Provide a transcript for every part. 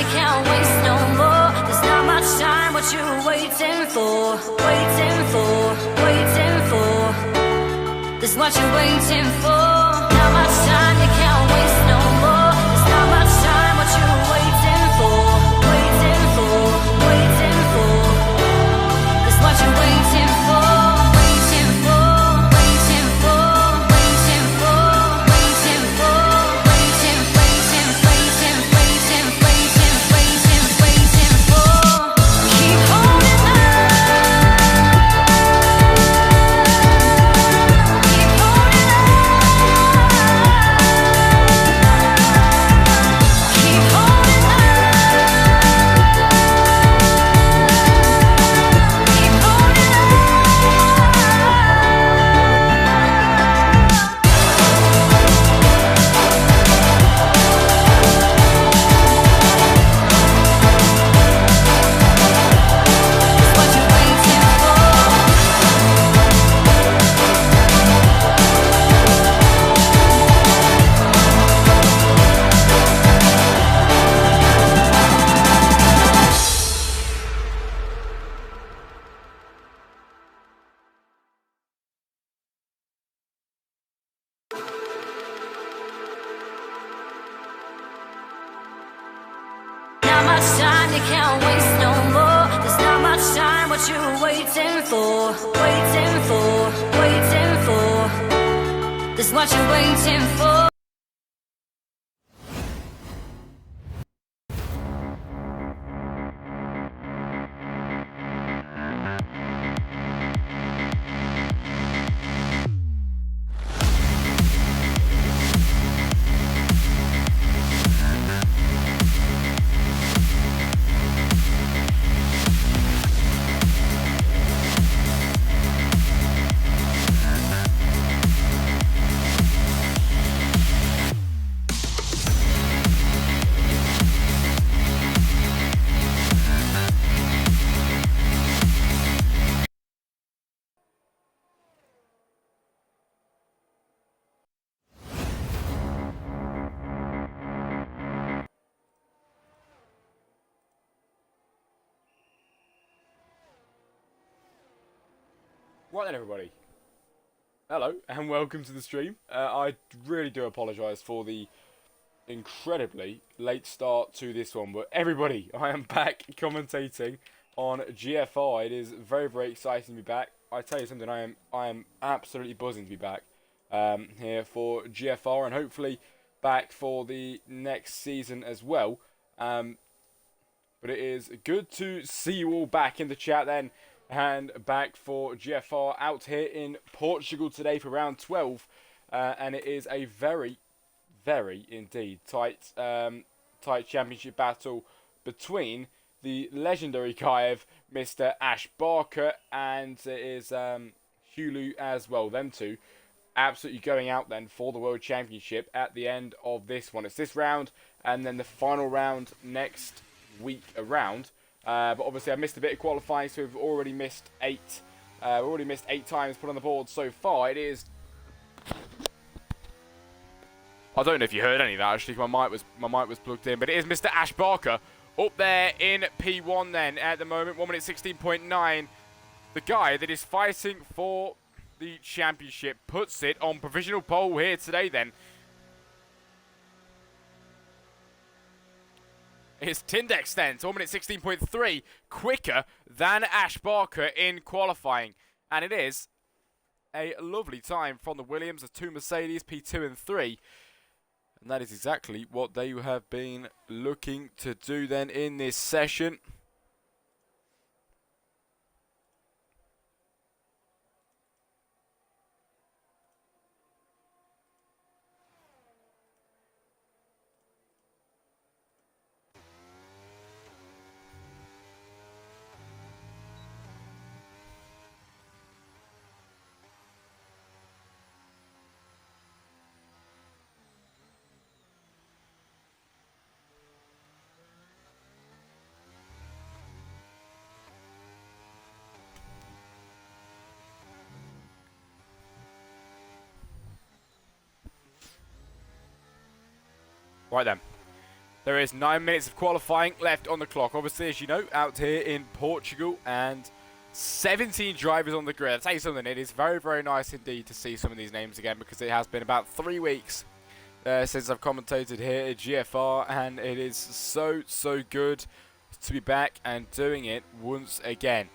you can't waste no more. There's not much time, what you waiting for? Waiting for, waiting for. There's what you're waiting for. Not much time, you can't waste no more. There's not much time, what you waiting for? Waiting for, waiting for. There's what you're waiting for. Waiting for, waiting for, waiting for, waiting for, waiting, waiting, waiting, waiting, waiting, waiting, waiting for. Keep holding on. Keep holding on. Keep holding on. Keep holding on. It's what you're waiting for. Not much time, you can't waste no more. There's not much time, what you waiting for? Waiting for, waiting for. There's what you're waiting for. Right then, everybody. Hello and welcome to the stream. I really do apologise for the incredibly late start to this one, but everybody, I am back commentating on GFR. It is very, very exciting to be back. I tell you something, I am absolutely buzzing to be back here for GFR and hopefully back for the next season as well. But it is good to see you all back in the chat then. And back for GFR out here in Portugal today for round 12. And it is a very, very indeed tight championship battle between the legendary guy of Mr. Ash Barker and it is Hulu as well. Them two absolutely going out then for the World Championship at the end of this one. It's this round and then the final round next week around. But obviously I missed a bit of qualifying, so we've already missed 8. We've already missed 8 times put on the board so far. It is. I don't know if you heard any of that actually. My mic was plugged in, but it is Mr. Ash Barker up there in P1 then at the moment. 1 minute 16.9. The guy that is fighting for the championship puts it on provisional pole here today then. It's Tindex then, so 1 minute 16.3, quicker than Ash Barker in qualifying. And it is a lovely time from the Williams, the 2 Mercedes, P2 and 3. And that is exactly what they have been looking to do then in this session. Right then. There is 9 minutes of qualifying left on the clock. Obviously, as you know, out here in Portugal, and 17 drivers on the grid. I'll tell you something, it is very, very nice indeed to see some of these names again, because it has been about 3 weeks since I've commentated here at GFR, and it is so, so good to be back and doing it once again.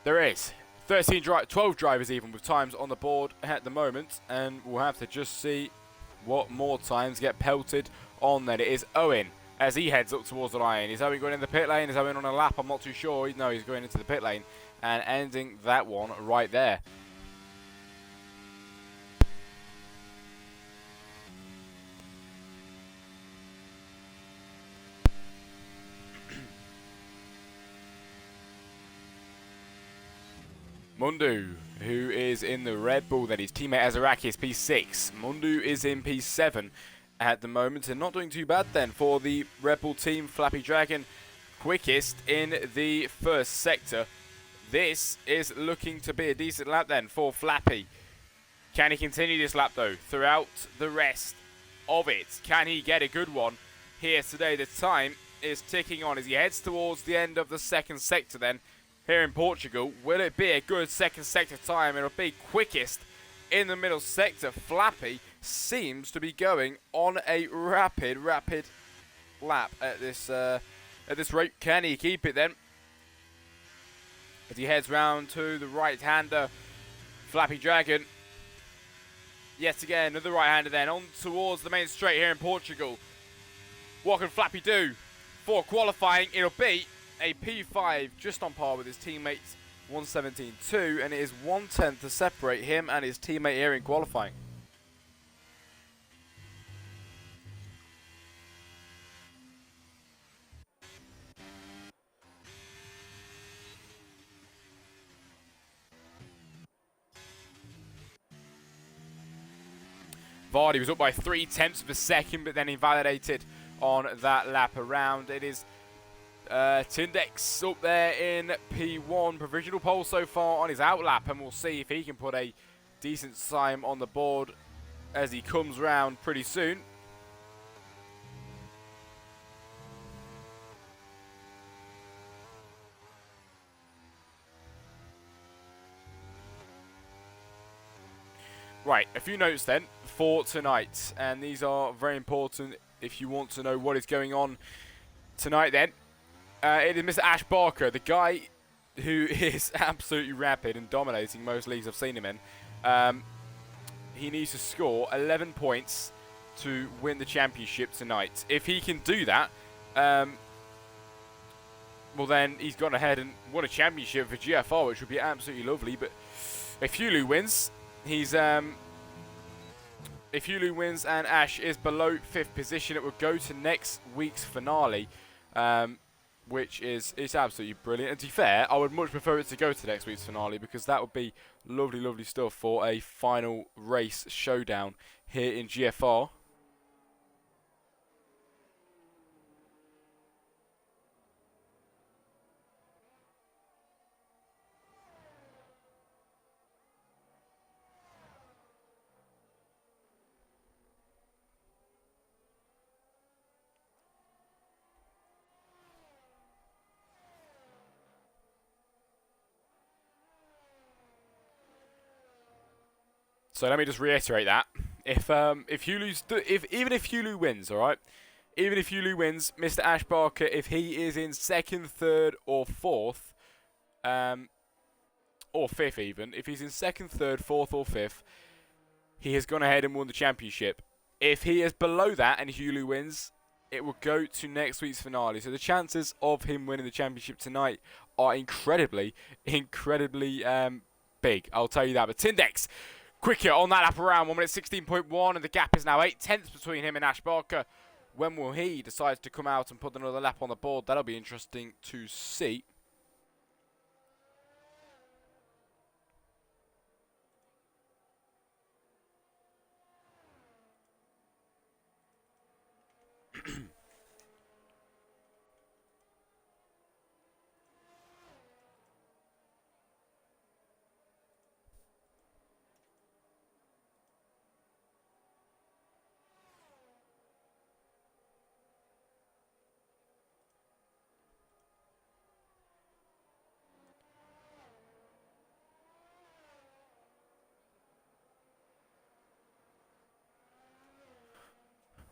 There is 12 drivers even with times on the board at the moment, and we'll have to just see what more times get pelted on then. It is Owen as he heads up towards the line. Is Owen going in the pit lane? Is Owen on a lap? I'm not too sure. No, he's going into the pit lane and ending that one right there. Mundu, who is in the Red Bull, then his teammate Azaraki is P6. Mundu is in P7 at the moment, and not doing too bad then for the Red Bull team. Flappy Dragon quickest in the first sector. This is looking to be a decent lap then for Flappy. Can he continue this lap though throughout the rest of it? Can he get a good one here today? The time is ticking on as he heads towards the end of the second sector then. Here in Portugal, will it be a good second sector time? It'll be quickest in the middle sector. Flappy seems to be going on a rapid lap at this rate. Can he keep it then? As he heads round to the right-hander, Flappy Dragon. Yet again, another right-hander then on towards the main straight here in Portugal. What can Flappy do for qualifying? It'll be a P5, just on par with his teammates, 117.2, and it is 1/10 to separate him and his teammate here in qualifying. Vardy was up by 0.3 of a second, but then invalidated on that lap around. It is Tindex up there in P1, provisional pole so far on his outlap, and we'll see if he can put a decent time on the board as he comes round pretty soon. Right, a few notes then for tonight, and these are very important if you want to know what is going on tonight then. It is Mr. Ash Barker, the guy who is absolutely rapid and dominating most leagues I've seen him in. He needs to score 11 points to win the championship tonight. If he can do that, well then he's gone ahead and won a championship for GFR, which would be absolutely lovely. But if Hulu wins, if Hulu wins and Ash is below 5th position, it would go to next week's finale. Which is absolutely brilliant. And to be fair, I would much prefer it to go to next week's finale, because that would be lovely, lovely stuff for a final race showdown here in GFR. So let me just reiterate that. Even if Hulu wins, all right, even if Hulu wins, Mr. Ash Barker, if he is in 2nd, 3rd, or 4th, or 5th even, if he's in 2nd, 3rd, 4th, or 5th, he has gone ahead and won the championship. If he is below that and Hulu wins, it will go to next week's finale. So the chances of him winning the championship tonight are incredibly big. I'll tell you that. But Tindex quicker on that lap around, 1 minute 16.1, and the gap is now 0.8 between him and Ash Barker. When will he decide to come out and put another lap on the board? That'll be interesting to see.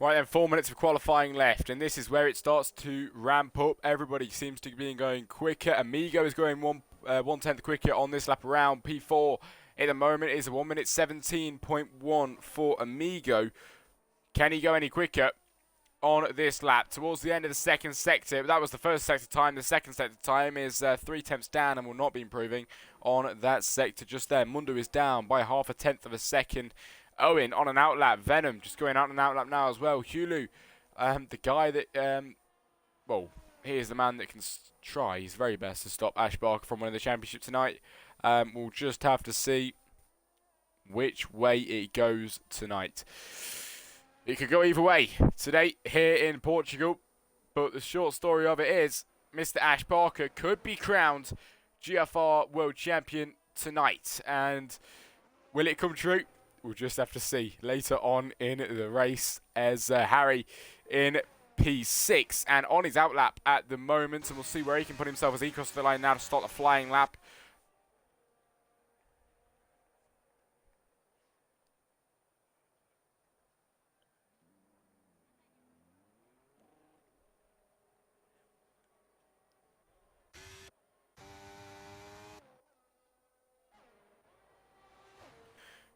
Right then, 4 minutes of qualifying left, and this is where it starts to ramp up. Everybody seems to be going quicker. Amigo is going 1/10 quicker on this lap around. P4 at the moment is 1 minute 17.1 for Amigo. Can he go any quicker on this lap? Towards the end of the second sector, that was the first sector time. The second sector time is 3/10 down and will not be improving on that sector just there. Mundo is down by 0.5 of a second. Owen on an outlap. Venom just going out an outlap now as well. Hulu, the guy that, well, he is the man that can try his very best to stop Ash Barker from winning the championship tonight. We'll just have to see which way it goes tonight. It could go either way today here in Portugal, but the short story of it is Mr. Ash Barker could be crowned GFR World Champion tonight. And will it come true? We'll just have to see later on in the race as Harry in P6 and on his outlap at the moment. And we'll see where he can put himself as he crosses the line now to start the flying lap.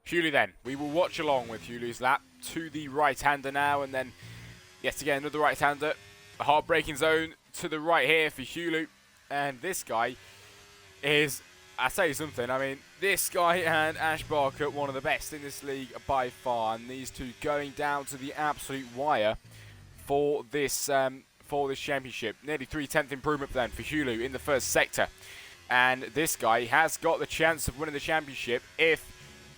Hulu then. We will watch along with Hulu's lap to the right-hander now, and then yet again another right-hander. A heartbreaking zone to the right here for Hulu. And this guy is, I say something, I mean, this guy and Ash Barker, one of the best in this league by far, and these two going down to the absolute wire for this championship. Nearly 3/10 improvement then for Hulu in the first sector. And this guy has got the chance of winning the championship if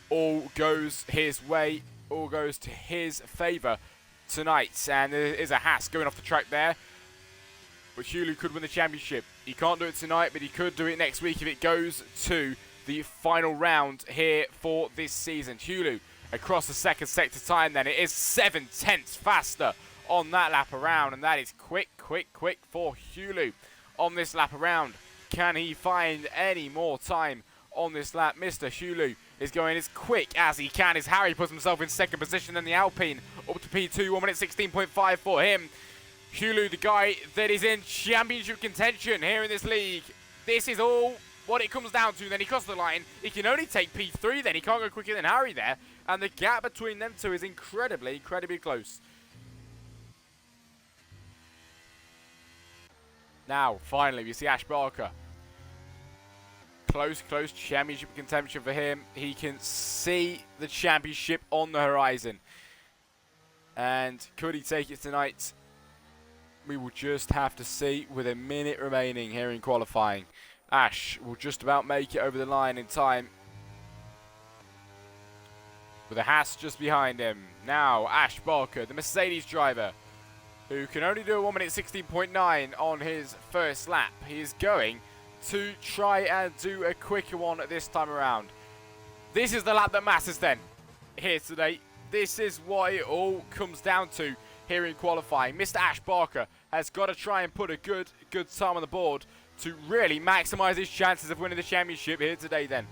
all goes his way, all goes to his favour tonight. And there is a Haas going off the track there. But Hulu could win the championship. He can't do it tonight, but he could do it next week if it goes to the final round here for this season. Hulu across the second sector time then. It is 7/10 faster on that lap around. And that is quick for Hulu on this lap around. Can he find any more time on this lap? Mr. Hulu is going as quick as he can as Harry puts himself in second position, and the Alpine up to P2, 1 minute 16.5 for him. Hulu, the guy that is in championship contention here in this league. This is all what it comes down to. Then he crosses the line. He can only take P3 then. He can't go quicker than Harry there. And the gap between them two is incredibly close. Now, finally, we see Ash Barker. Close championship contention for him. He can see the championship on the horizon. And could he take it tonight? We will just have to see with a minute remaining here in qualifying. Ash will just about make it over the line in time, with a Haas just behind him. Now, Ash Barker, the Mercedes driver, who can only do a 1 minute 16.9 on his first lap. He is going to try and do a quicker one this time around. This is the lap that matters then here today. This is what it all comes down to here in qualifying. Mr. Ash Barker has got to try and put a good time on the board to really maximise his chances of winning the championship here today then.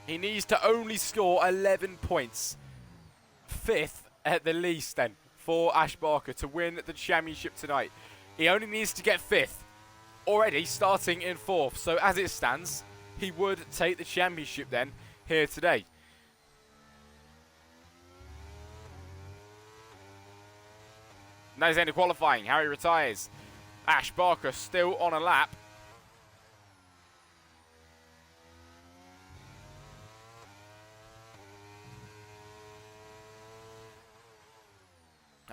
He needs to only score 11 points. 5th at the least then for Ash Barker to win the championship tonight. He only needs to get 5th, already starting in 4th. So as it stands, he would take the championship then here today. That is the end of qualifying. Harry retires. Ash Barker still on a lap.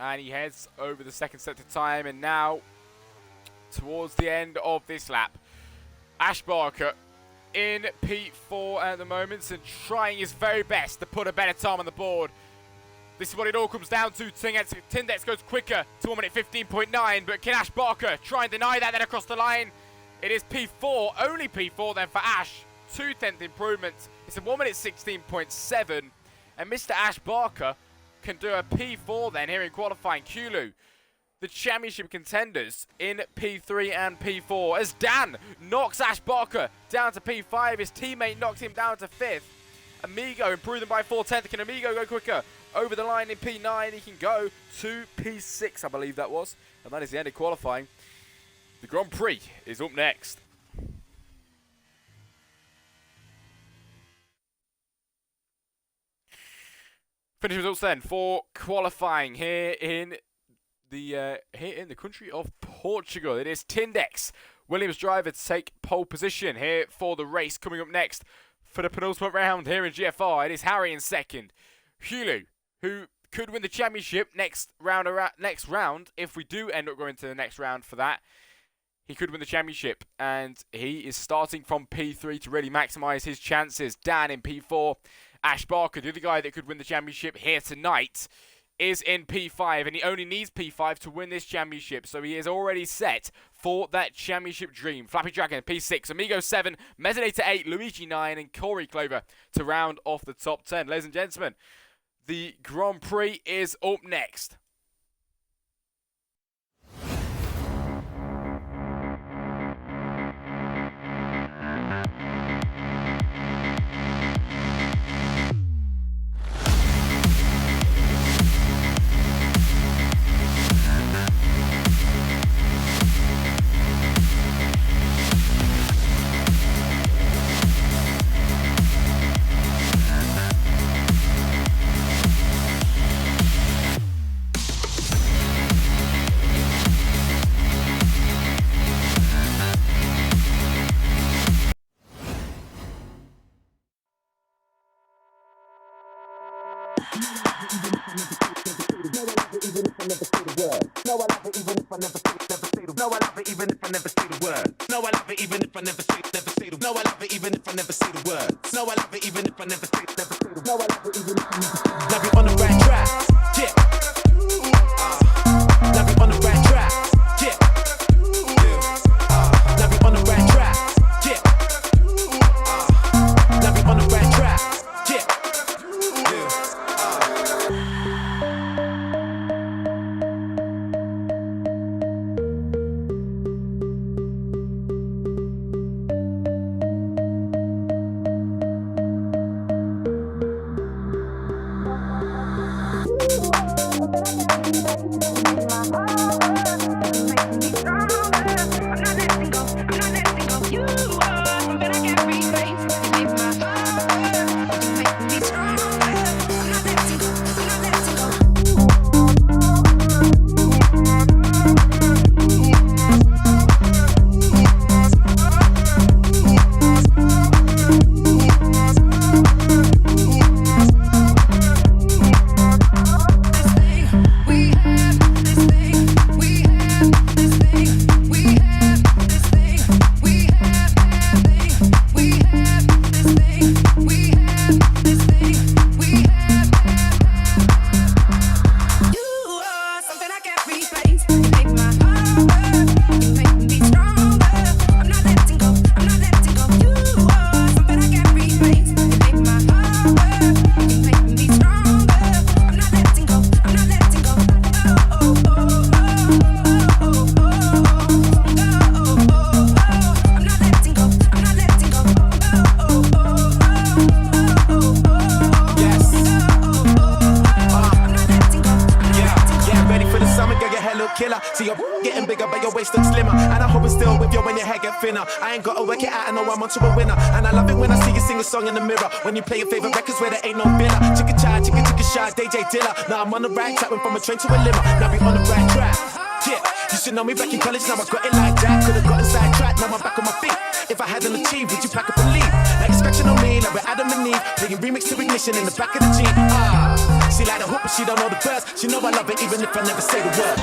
And he heads over the second sector time, and now towards the end of this lap, Ash Barker in P4 at the moment and trying his very best to put a better time on the board. This is what it all comes down to. Tindex goes quicker to 1 minute 15.9, but can Ash Barker try and deny that then across the line? It is P4, only P4 then for Ash. 2/10 improvements. It's a 1 minute 16.7, and Mr. Ash Barker can do a P4 then here in qualifying. Kulu, the championship contenders in P3 and P4, as Dan knocks Ash Barker down to P5. His teammate knocks him down to 5th. Amigo improving by 4/10. Can Amigo go quicker over the line in P9? He can go to P6, I believe that was. And that is the end of qualifying. The Grand Prix is up next. Finish results then for qualifying here in the country of Portugal. It is Tindex, Williams driver, to take pole position here for the race. Coming up next for the penultimate round here in GFR, it is Harry in second. Hulu, who could win the championship next round if we do end up going to the next round for that. He could win the championship, and he is starting from P3 to really maximise his chances. Dan in P4. Ash Barker, the other guy that could win the championship here tonight, is in P5, and he only needs P5 to win this championship, so he is already set for that championship dream. Flappy Dragon, P6, Amigo 7, Mezzanator 8, Luigi 9, and Corey Clover to round off the top 10. Ladies and gentlemen, the Grand Prix is up next. I ain't gotta work it out, I know I'm onto a winner. And I love it when I see you sing a song in the mirror. When you play your favorite records where there ain't no filler. Chicka chai, chicka shy, DJ Dilla. Now I'm on the right track, went from a train to a limo. Now we on the right track. Yeah, you should know me back in college, now I got it like that. Could've gotten sidetracked, now I'm back on my feet. If I hadn't achieved, would you pack up and leave? Like scratching on me, like we're Adam and Eve. Playing remix to Ignition in the back of the Jeep. She like the hook, but she don't know the verse. She know I love it even if I never say the words.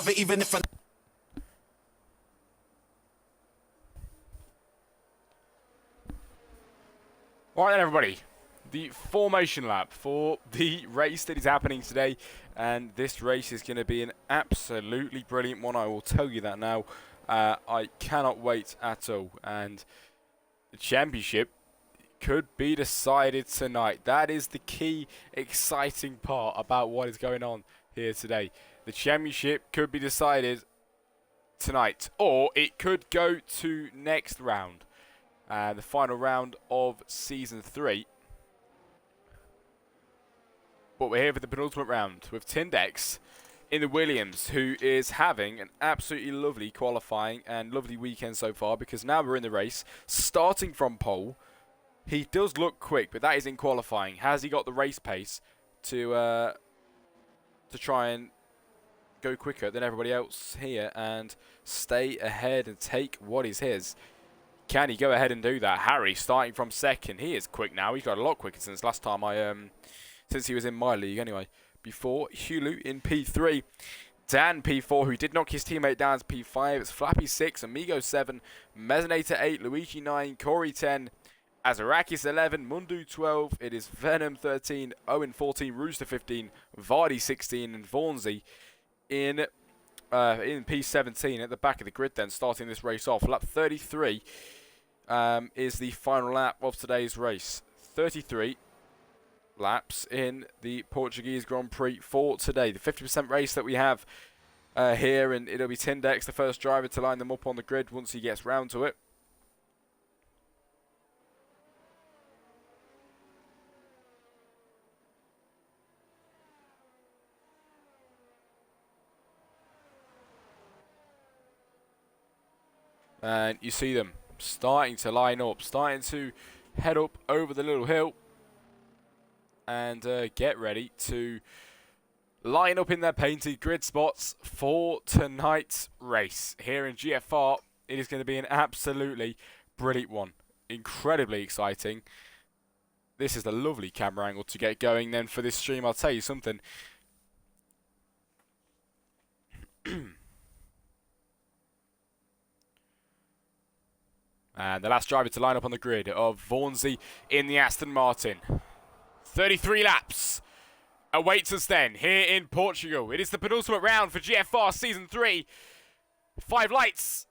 love it even if I... Right then, everybody, the formation lap for the race that is happening today, and this race is going to be an absolutely brilliant one, I will tell you that now. I cannot wait at all, and the championship could be decided tonight. That is the key exciting part about what is going on here today. The championship could be decided tonight, or it could go to next round. The final round of Season 3. But we're here for the penultimate round with Tindex in the Williams, who is having an absolutely lovely qualifying and lovely weekend so far, because now we're in the race, starting from pole. He does look quick, but that is in qualifying. Has he got the race pace to try and go quicker than everybody else here and stay ahead and take what is his? Can he go ahead and do that? Harry starting from second. He is quick now. He's got a lot quicker since last time since he was in my league anyway. Before, Hulu in P3. Dan P4, who did knock his teammate down to P5. It's Flappy 6, Amigo 7, Mesonator 8, Luigi 9, Corey 10, Azarakis 11, Mundu 12. It is Venom 13, Owen 14, Rooster 15, Vardy 16, and Vaughansy in P17 at the back of the grid then, starting this race off. Lap 33 is the final lap of today's race. 33 laps in the Portuguese Grand Prix for today. The 50% race that we have here, and it'll be Tindex, the first driver to line them up on the grid once he gets round to it. And you see them starting to line up, starting to head up over the little hill and get ready to line up in their painted grid spots for tonight's race. Here in GFR, it is going to be an absolutely brilliant one. Incredibly exciting. This is the lovely camera angle to get going then for this stream. I'll tell you something. And the last driver to line up on the grid of Vaughansy in the Aston Martin. 33 laps awaits us then here in Portugal. It is the penultimate round for GFR Season 3. 5 lights.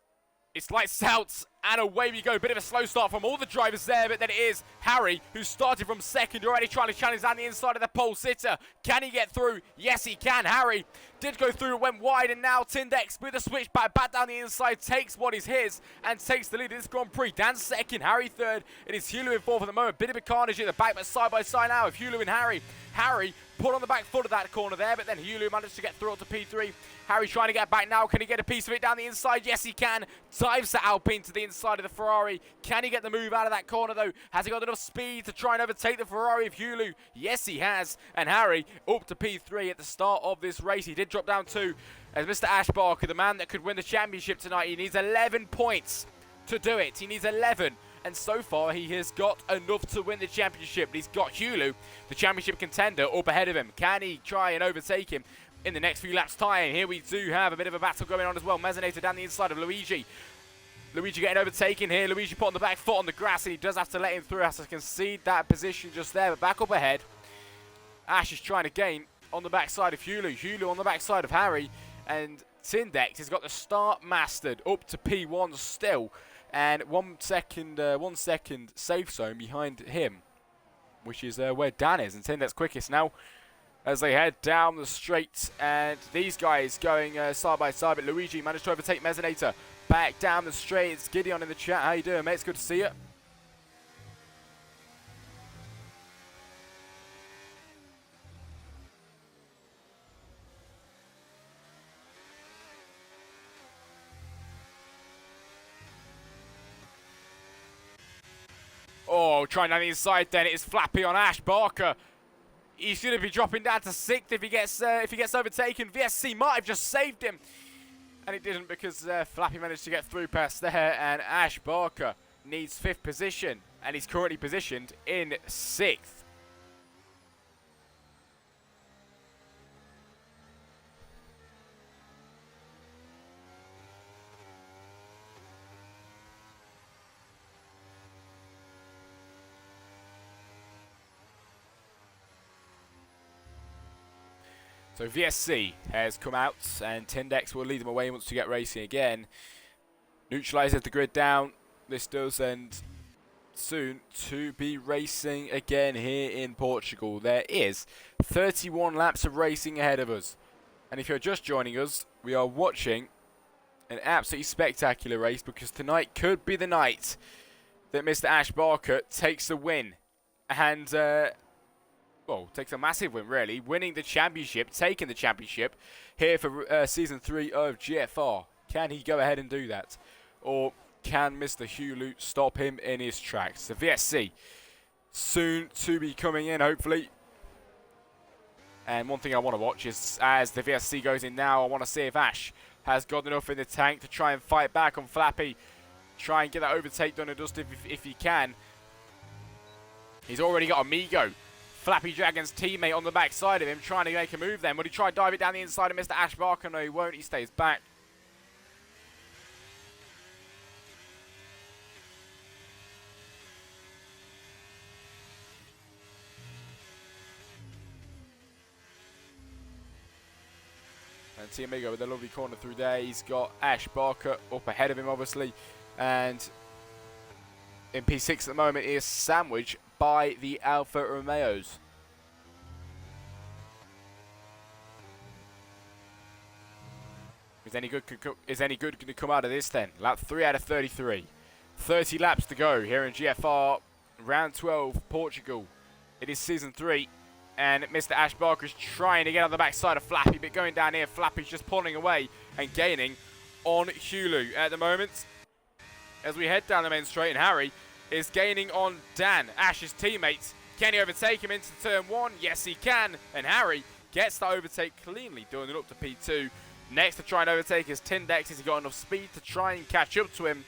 It's lights out, and away we go. Bit of a slow start from all the drivers there, but then it is Harry, who started from second, already trying to challenge down the inside of the pole sitter. Can he get through? Yes, he can. Harry did go through, went wide, and now Tindex with a switch back down the inside, takes what is his, and takes the lead in this Grand Prix. Dan second, Harry third. It is Hulu in fourth at the moment. Bit of a carnage at the back, but side by side now with Hulu and Harry. Harry put on the back foot of that corner there, but then Hulu managed to get through up to P3. Harry trying to get back now. Can he get a piece of it down the inside? Yes, he can. Dives the Alpine to the inside of the Ferrari. Can he get the move out of that corner, though? Has he got enough speed to try and overtake the Ferrari of Hulu? Yes, he has. And Harry up to P3 at the start of this race. He did drop down too, as Mr. Ash Barker, the man that could win the championship tonight. He needs 11 points to do it. He needs 11. And so far, he has got enough to win the championship. He's got Hulu, the championship contender, up ahead of him. Can he try and overtake him in the next few laps' time? Here we do have a bit of a battle going on as well. Mesonator down the inside of Luigi. Luigi getting overtaken here. Luigi put on the back foot on the grass, and he does have to let him through. Has to concede that position just there, but back up ahead. Ash is trying to gain on the backside of Hulu. Hulu on the backside of Harry. And Tindex has got the start mastered up to P1 still. And 1 second safe zone behind him, which is where Dan is. And Tindex quickest now as they head down the straight. And these guys going side by side. But Luigi managed to overtake Mesonator. Back down the straight. It's Gideon in the chat. How you doing, mate? It's good to see you. Oh, trying down the inside then. It is Flappy on Ash Barker. He's going to be dropping down to 6th if he gets overtaken. VSC might have just saved him. And it didn't, because Flappy managed to get through past there. And Ash Barker needs 5th position. And he's currently positioned in 6th. So VSC has come out, and Tindex will lead them away once to get racing again. Neutralises the grid down. This does end soon to be racing again here in Portugal. There is 31 laps of racing ahead of us. And if you're just joining us, we are watching an absolutely spectacular race, because tonight could be the night that Mr. Ash Barker takes the win. And, well, takes a massive win, really. Winning the championship, taking the championship here for Season 3 of GFR. Can he go ahead and do that? Or can Mr. Hulu stop him in his tracks? The VSC soon to be coming in, hopefully. And one thing I want to watch is, as the VSC goes in now, I want to see if Ash has got enough in the tank to try and fight back on Flappy. Try and get that overtake done and dusted if he can. He's already got Amigo, Flappy Dragon's teammate, on the back side of him, trying to make a move then. Would he try to dive it down the inside of Mr. Ash Barker? No, he won't. He stays back. And T Amigo with a lovely corner through there. He's got Ash Barker up ahead of him, obviously. And in P6 at the moment, he is sandwiched by the Alfa Romeos. Is any good going to come out of this then? Lap 3 out of 33. 30 laps to go here in GFR. Round 12, Portugal. It is Season 3. And Mr. Ash Barker is trying to get on the backside of Flappy, but going down here, Flappy's just pulling away and gaining on Hulu at the moment. As we head down the main straight, and Harry is gaining on Dan, Ash's teammate. Can he overtake him into turn 1? Yes, he can. And Harry gets that overtake cleanly, doing it up to P2. Next to try and overtake is Tindex. Has he got enough speed to try and catch up to him?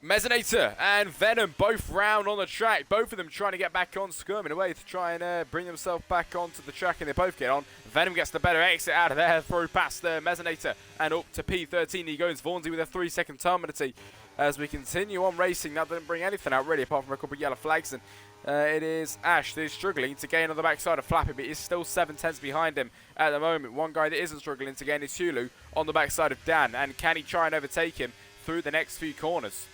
Mezzanator and Venom both round on the track. Both of them trying to get back on, skirming away to try and bring themselves back onto the track, and they both get on. Venom gets the better exit out of there, through past Mezzanator and up to P13. He goes Vaughansy with a 3-second time penalty as we continue on racing. That didn't bring anything out really, apart from a couple of yellow flags. And it is Ash that is struggling to gain on the backside of Flappy, but is still 7/10 behind him at the moment. One guy that isn't struggling to gain is Hulu on the backside of Dan, and can he try and overtake him through the next few corners?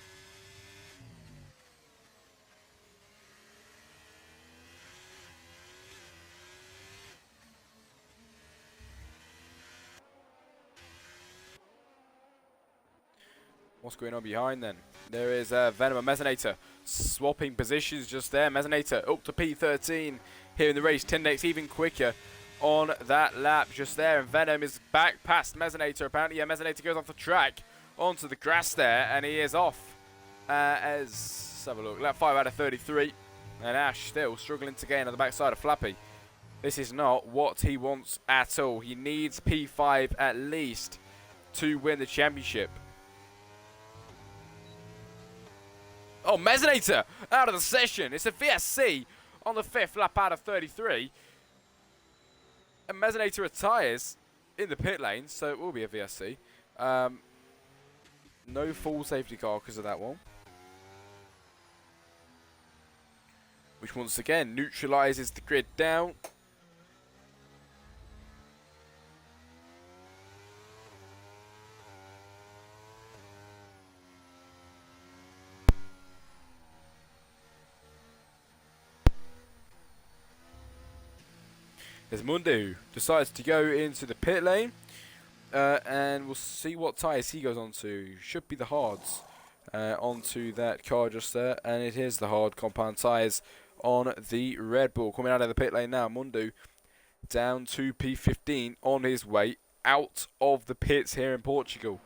What's going on behind then? There is Venom and Mezzanator swapping positions just there. Mezzanator up to P13 here in the race. Tindex even quicker on that lap just there. And Venom is back past Mezzanator apparently. Yeah, Mezzanator goes off the track onto the grass there, and he is off. Let's have a look. Lap 5 out of 33. And Ash still struggling to gain on the backside of Flappy. This is not what he wants at all. He needs P5 at least to win the championship. Oh, Mezzanator out of the session. It's a VSC on the 5th lap out of 33. And Mezzanator retires in the pit lane, so it will be a VSC. No full safety car because of that one. Which once again neutralises the grid down. As Mundo decides to go into the pit lane, and we'll see what tyres he goes onto. Should be the hards onto that car just there, and it is the hard compound tyres on the Red Bull. Coming out of the pit lane now, Mundo down to P15 on his way out of the pits here in Portugal.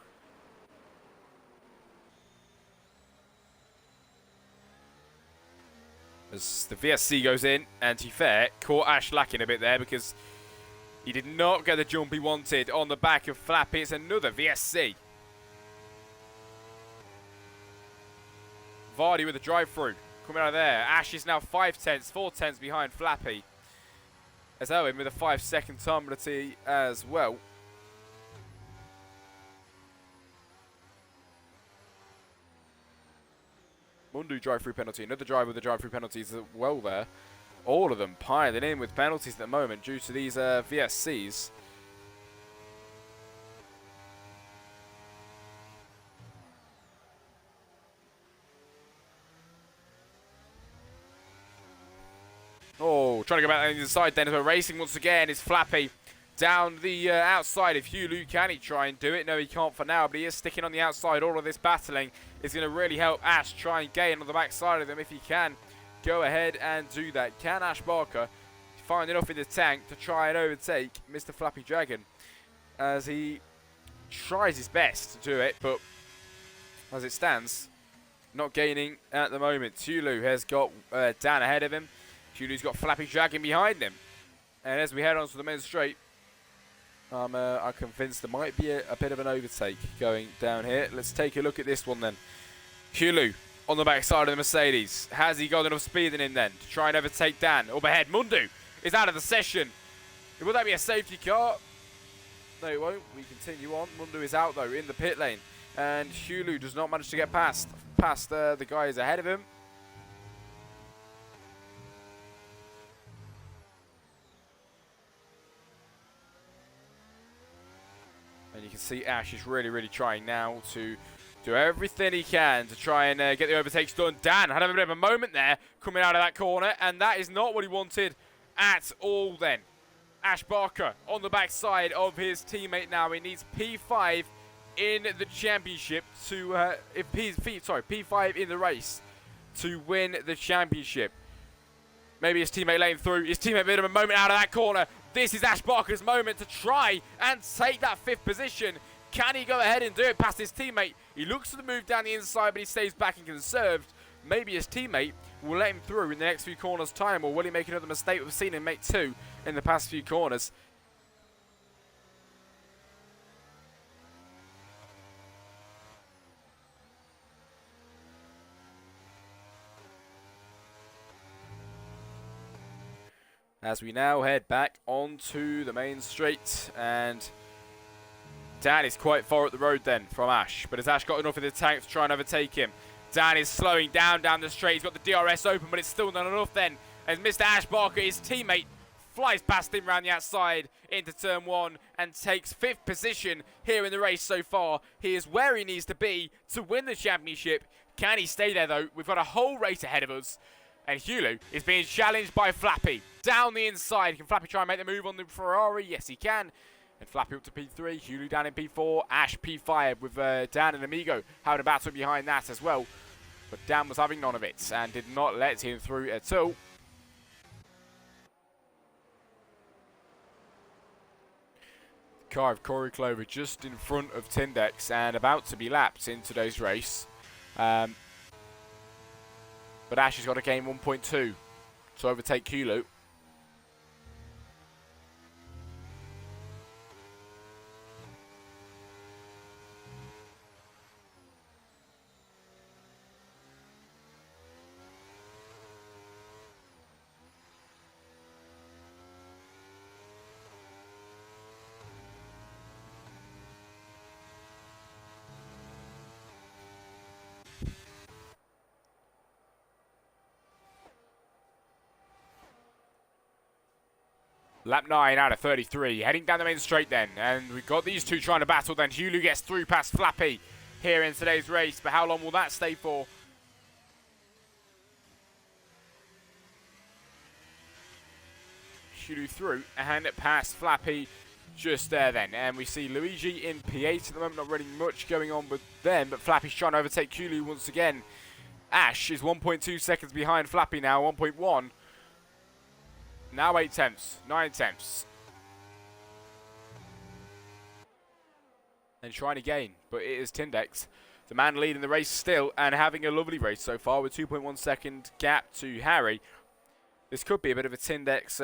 As the VSC goes in, and to be fair, caught Ash lacking a bit there because he did not get the jump he wanted on the back of Flappy. It's another VSC. Vardy with the drive-through coming out of there. Ash is now 5/10, 4/10 behind Flappy. as Owen with a 5-second time penalty as well. Mundu drive-through penalty. Another driver with the drive-through penalties as well there. All of them piling in with penalties at the moment due to these VSCs. Oh, trying to go back on the inside then. But racing once again is Flappy down the outside of Hulu. Can he try and do it? No, he can't for now, but he is sticking on the outside. All of this battling is going to really help Ash try and gain on the backside of them if he can. Go ahead and do that. Can Ash Barker find enough in the tank to try and overtake Mr. Flappy Dragon as he tries his best to do it, but as it stands, not gaining at the moment. Hulu has got Dan ahead of him. Hulu's got Flappy Dragon behind him. And as we head on to the main straight, I'm convinced there might be a bit of an overtake going down here. Let's take a look at this one then. Hulu on the backside of the Mercedes. Has he got enough speed in him then to try and overtake Dan? Up ahead, Mundu is out of the session. Will that be a safety car? No, it won't. We continue on. Mundu is out though in the pit lane. And Hulu does not manage to get past the guys ahead of him. And you can see Ash is really trying now to do everything he can to try and get the overtakes done. Dan had a bit of a moment there coming out of that corner, and that is not what he wanted at all then. Ash Barker on the backside of his teammate now. He needs P5 in the championship to, P5 in the race to win the championship. Maybe his teammate letting through. His teammate made him a moment out of that corner. This is Ash Barker's moment to try and take that 5th position. Can he go ahead and do it past his teammate? He looks to move down the inside, but he stays back and conserved. Maybe his teammate will let him through in the next few corners' time, or will he make another mistake? We've seen him make 2 in the past few corners. As we now head back onto the main straight, and Dan is quite far up the road then from Ash, but has Ash got enough in the tank to try and overtake him? Dan is slowing down the straight. He's got the DRS open, but it's still not enough then, as Mr. Ash Barker, his teammate, flies past him around the outside into turn 1 and takes 5th position here in the race so far. He is where he needs to be to win the championship. Can he stay there though? We've got a whole race ahead of us. And Hulu is being challenged by Flappy down the inside. Can Flappy try and make the move on the Ferrari? Yes, he can. And Flappy up to P3. Hulu down in P4. Ash P5 with Dan and Amigo having a battle behind that as well. But Dan was having none of it and did not let him through at all. The car of Corey Clover just in front of Tindex and about to be lapped in today's race. But Ash has got to gain 1.2 to overtake Hulu. Lap 9 out of 33, heading down the main straight then. And we've got these two trying to battle then. Hulu gets through past Flappy here in today's race, but how long will that stay for? Hulu through and past Flappy just there then. And we see Luigi in P8 at the moment, not really much going on with them, but Flappy's trying to overtake Hulu once again. Ash is 1.2 seconds behind Flappy now, 1.1. Now 8 tenths, 9 tenths. And trying to gain, but it is Tindex, the man leading the race still and having a lovely race so far with 2.1 second gap to Harry. This could be a bit of a Tindex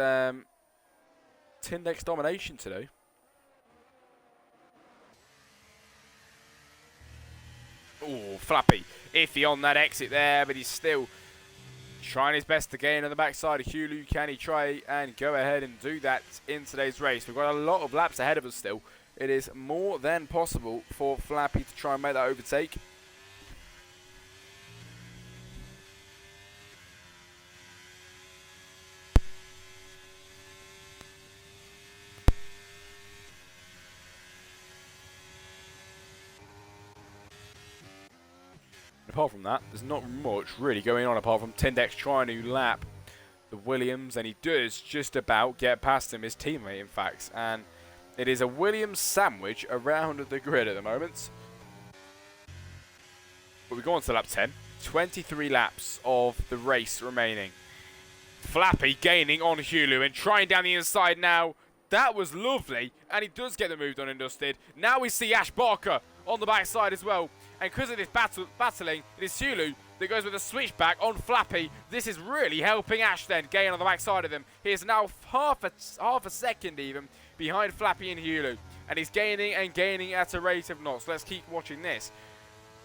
domination today. Oh, Flappy iffy on that exit there, but he's still trying his best to gain on the backside of Hulu. Can he try and go ahead and do that in today's race? We've got a lot of laps ahead of us still. It is more than possible for Flappy to try and make that overtake. Apart from that, there's not much really going on apart from Tindex trying to lap the Williams, and he does just about get past him, his teammate in fact, and it is a Williams sandwich around the grid at the moment. But we go on to lap 10, 23 laps of the race remaining. Flappy gaining on Hulu and trying down the inside now. That was lovely, and he does get the move done and dusted. Now we see Ash Barker on the backside as well. And because of this battling, it is Hulu that goes with a switchback on Flappy. This is really helping Ash then gain on the backside of them. He is now half a second even behind Flappy and Hulu. And he's gaining and gaining at a rate of knots. Let's keep watching this.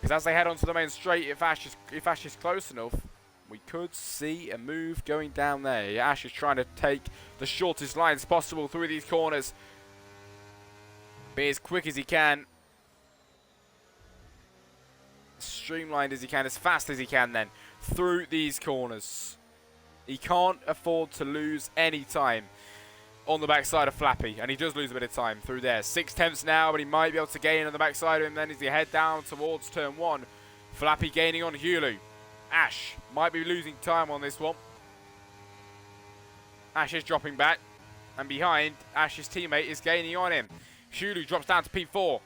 Because as they head onto the main straight, if Ash is close enough, we could see a move going down there. Ash is trying to take the shortest lines possible through these corners. Be as quick as he can. Streamlined as he can, as fast as he can then, through these corners. He can't afford to lose any time on the backside of Flappy, and he does lose a bit of time through there. 6/10 now, but he might be able to gain on the backside of him then as he head down towards turn 1. Flappy gaining on Hulu. Ash might be losing time on this one. Ash is dropping back, and behind, Ash's teammate is gaining on him. Hulu drops down to P4.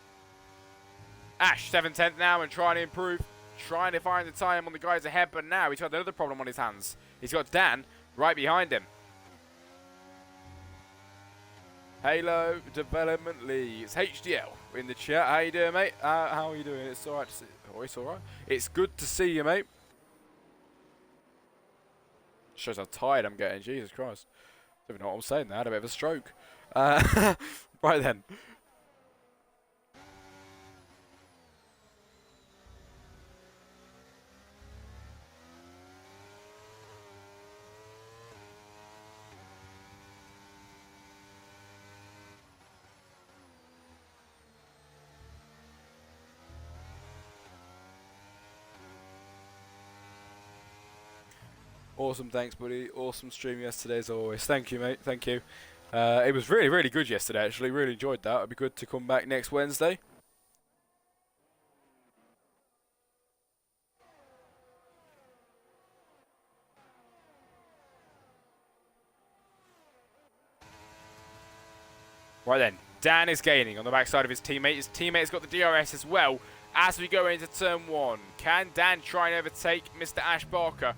Ash 7/10 now and trying to improve, trying to find the time on the guys ahead, but now he's got another problem on his hands. He's got Dan right behind him. Halo Development League. It's HDL in the chat. How you doing, mate? How are you doing? It's alright to see. Oh, it's alright. It's good to see you, mate. Shows how tired I'm getting. Jesus Christ. I don't even know what I'm saying now. I had a bit of a stroke. Right then. Awesome, thanks buddy. Awesome stream yesterday as always. Thank you, mate. Thank you. It was really, really good yesterday actually. Really enjoyed that. It'd be good to come back next Wednesday. Right then, Dan is gaining on the backside of his teammate. His teammate's got the DRS as well as we go into turn 1. Can Dan try and overtake Mr. Ash Barker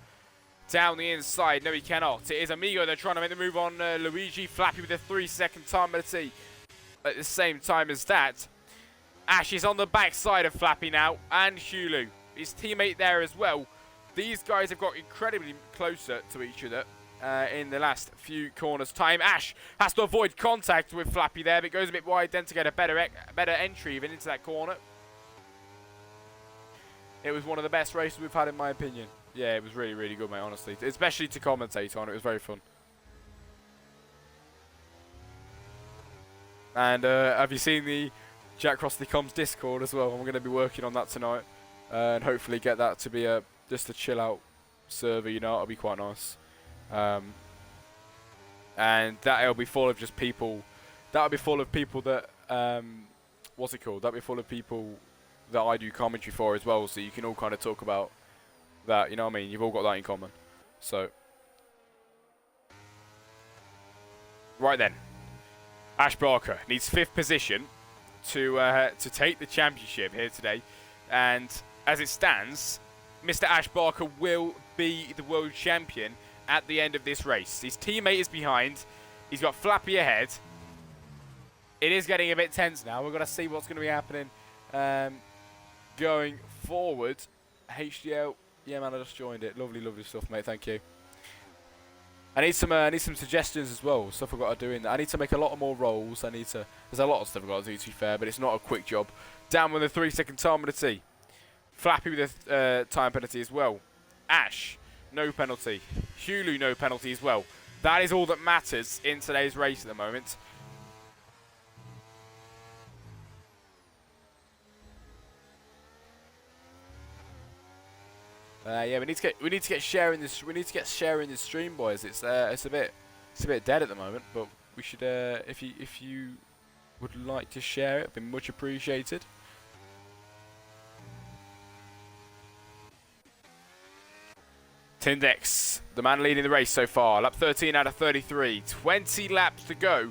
down the inside? No, he cannot. It is Amigo. They're trying to make the move on Luigi. Flappy with a 3-second time penalty at the same time as that. Ash is on the backside of Flappy now, and Hulu. His teammate there as well. These guys have got incredibly closer to each other in the last few corners time. Ash has to avoid contact with Flappy there, but goes a bit wide then to get a better entry even into that corner. It was one of the best races we've had in my opinion. Yeah, it was really, really good, mate, honestly. Especially to commentate on. It was very fun. And have you seen the Jack Crossley Comms Discord as well? I'm going to be working on that tonight. And hopefully get that to be just a chill out server, you know. It'll be quite nice. And that'll be full of just people. That'll be full of people that... what's it called? That'll be full of people that I do commentary for as well. So you can all kind of talk about that, you know what I mean? You've all got that in common. So, right then, Ash Barker needs 5th position to take the championship here today, and as it stands, Mr. Ash Barker will be the world champion at the end of this race. His teammate is behind. He's got Flappy ahead. It is getting a bit tense now. We're going to see what's going to be happening going forward. HDL. Yeah, man, I just joined it. Lovely, lovely stuff, mate. Thank you. I need some suggestions as well. Stuff I've got to do in there. I need to make a lot more rolls. There's a lot of stuff I've got to do, to be fair, but it's not a quick job. Down with a 3-second time penalty. Flappy with a time penalty as well. Ash no penalty. Hulu, no penalty as well. That is all that matters in today's race at the moment. Yeah, we need to get sharing this. We need to get sharing this stream, boys. It's a bit dead at the moment, but we should. If you would like to share it, it'd be much appreciated. Tindex, the man leading the race so far. Lap 13 out of 33. 20 laps to go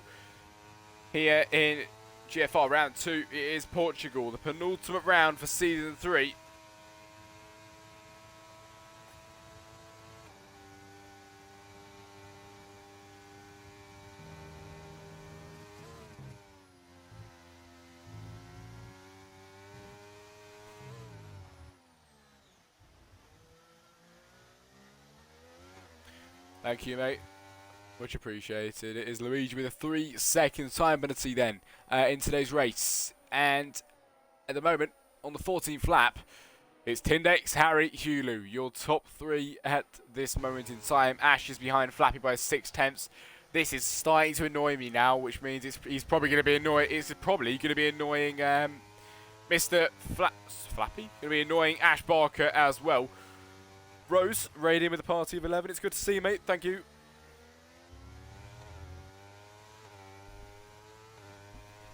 here in GFR round 2. It is Portugal, the penultimate round for season 3. Thank you, mate. Much appreciated. It is Luigi with a 3-second time penalty then in today's race. And at the moment, on the 14th lap, it's Tindex, Harry, Hulu. Your top 3 at this moment in time. Ash is behind Flappy by 6/10. This is starting to annoy me now, which means he's probably going to be annoying. It's probably going to be annoying Mr. Flappy. Going to be annoying Ash Barker as well. Rose, raiding with a party of 11. It's good to see you, mate. Thank you.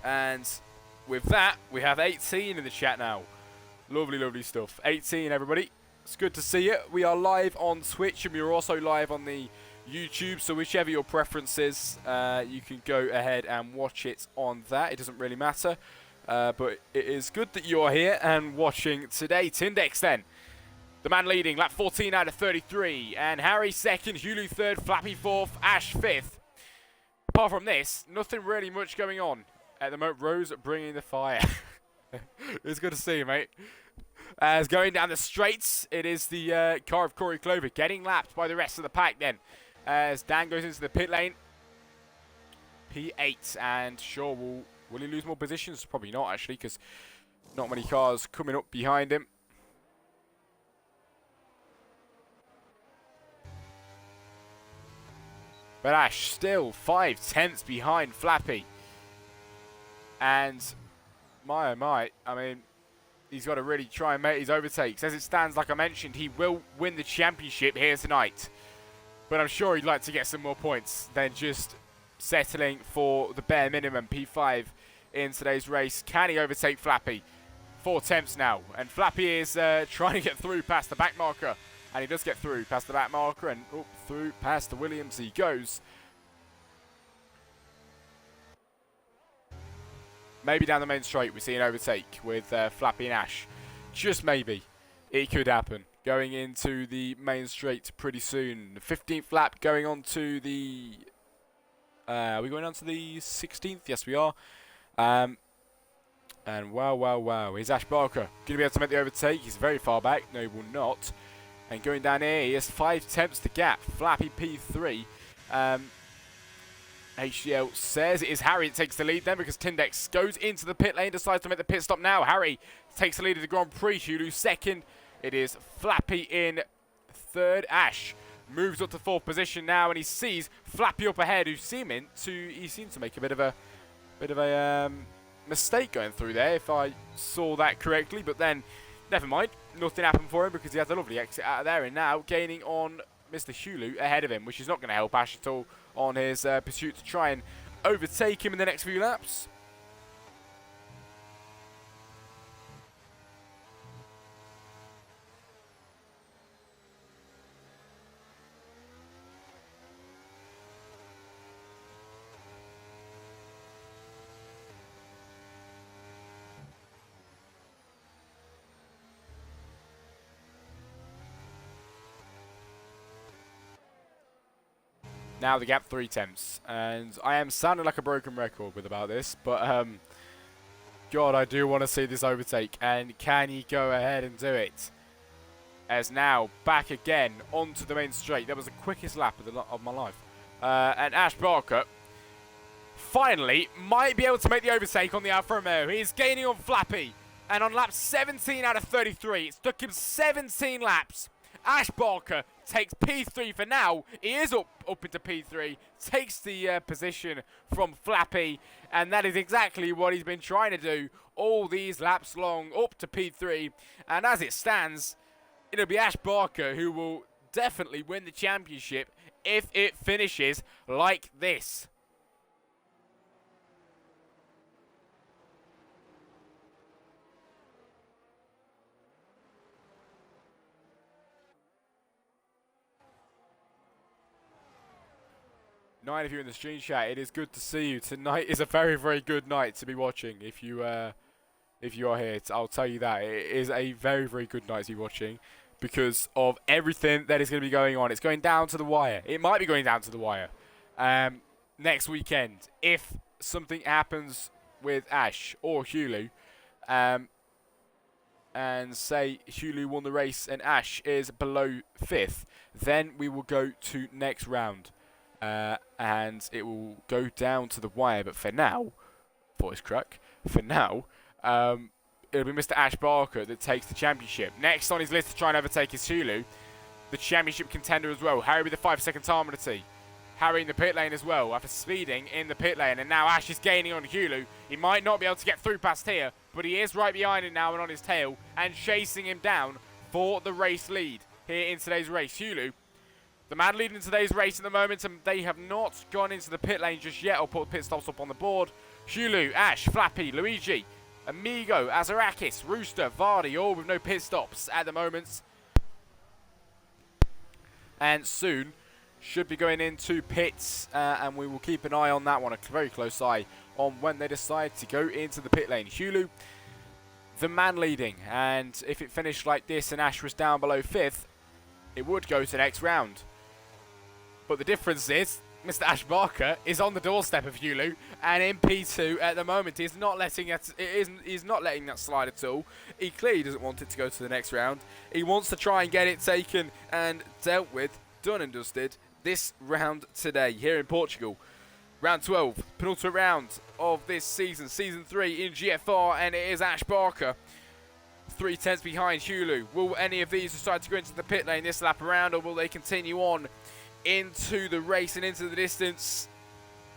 And with that, we have 18 in the chat now. Lovely, lovely stuff. 18, everybody. It's good to see you. We are live on Twitch, and we are also live on the YouTube. So whichever your preference is, you can go ahead and watch it on that. It doesn't really matter. But it is good that you're here and watching today. Tindex, then. The man leading, lap 14 out of 33. And Harry second, Hulu third, Flappy fourth, Ash fifth. Apart from this, nothing really much going on at the moment. Rose bringing the fire. It's good to see you, mate. As going down the straights, it is the car of Corey Clover getting lapped by the rest of the pack then. As Dan goes into the pit lane. P8, and sure, will he lose more positions? Probably not, actually, because not many cars coming up behind him. But Ash still 5/10 behind Flappy. And my oh my, I mean, he's got to really try and make his overtakes. As it stands, like I mentioned, he will win the championship here tonight. But I'm sure he'd like to get some more points than just settling for the bare minimum. P5 in today's race. Can he overtake Flappy? 4 attempts now. And Flappy is trying to get through past the back marker. And he does get through past the back marker and up through past the Williams he goes. Maybe down the main straight we see an overtake with Flappy and Ash. Just maybe. It could happen. Going into the main straight pretty soon. The 15th lap going on to the... are we going on to the 16th? Yes, we are. And wow, wow, wow. Here's Ash Barker. Going to be able to make the overtake. He's very far back. No, he will not. And going down here, he has 5/10 to gap. Flappy P3. HDL says it is Harry that takes the lead then, because Tindex goes into the pit lane, decides to make the pit stop now. Harry takes the lead of the Grand Prix. Hulu second. It is Flappy in third. Ash moves up to 4th position now, and he sees Flappy up ahead, who seems to make a bit of a mistake going through there, if I saw that correctly. But then, never mind. Nothing happened for him because he has a lovely exit out of there, and now gaining on Mr. Hulu ahead of him, which is not going to help Ash at all on his pursuit to try and overtake him in the next few laps. Now the gap 3/10, and I am sounding like a broken record with about this, but God, I do want to see this overtake, and can he go ahead and do it? As now back again onto the main straight. That was the quickest lap of my life, and Ash Barker finally might be able to make the overtake on the Alfa Romeo. He is gaining on Flappy, and on lap 17 out of 33, it took him 17 laps Ash Barker takes P3 for now. He is up into P3, takes the position from Flappy, and that is exactly what he's been trying to do all these laps long, up to P3. And as it stands, it'll be Ash Barker who will definitely win the championship if it finishes like this. Nine of you in the stream chat, it is good to see you. Tonight is a very, very good night to be watching. If you are here, I'll tell you that. It is a very, very good night to be watching because of everything that is going to be going on. It's going down to the wire. It might be going down to the wire next weekend. If something happens with Ash or Hulu, and say Hulu won the race and Ash is below 5th, then we will go to next round. And it will go down to the wire. But for now, voice crack, for now, it'll be Mr. Ash Barker that takes the championship. Next on his list to try and overtake is Hulu, the championship contender as well. Harry with the 5-second time penalty. Harry in the pit lane as well after speeding in the pit lane. And now Ash is gaining on Hulu. He might not be able to get through past here, but he is right behind him now and on his tail and chasing him down for the race lead here in today's race. Hulu, the man leading today's race at the moment, and they have not gone into the pit lane just yet or put pit stops up on the board. Hulu, Ash, Flappy, Luigi, Amigo, Azarakis, Rooster, Vardy, all with no pit stops at the moment. And soon should be going into pits, and we will keep an eye on that one, a very close eye on when they decide to go into the pit lane. Hulu, the man leading, and if it finished like this and Ash was down below 5th, it would go to the next round. But the difference is, Mr. Ash Barker is on the doorstep of Hulu, and in P2 at the moment. He's not letting that slide at all. He clearly doesn't want it to go to the next round. He wants to try and get it taken and dealt with, done and dusted, this round today here in Portugal. Round 12, penultimate round of this season, Season 3 in GFR, and it is Ash Barker. 3/10 behind Hulu. Will any of these decide to go into the pit lane this lap around, or will they continue on into the race and into the distance?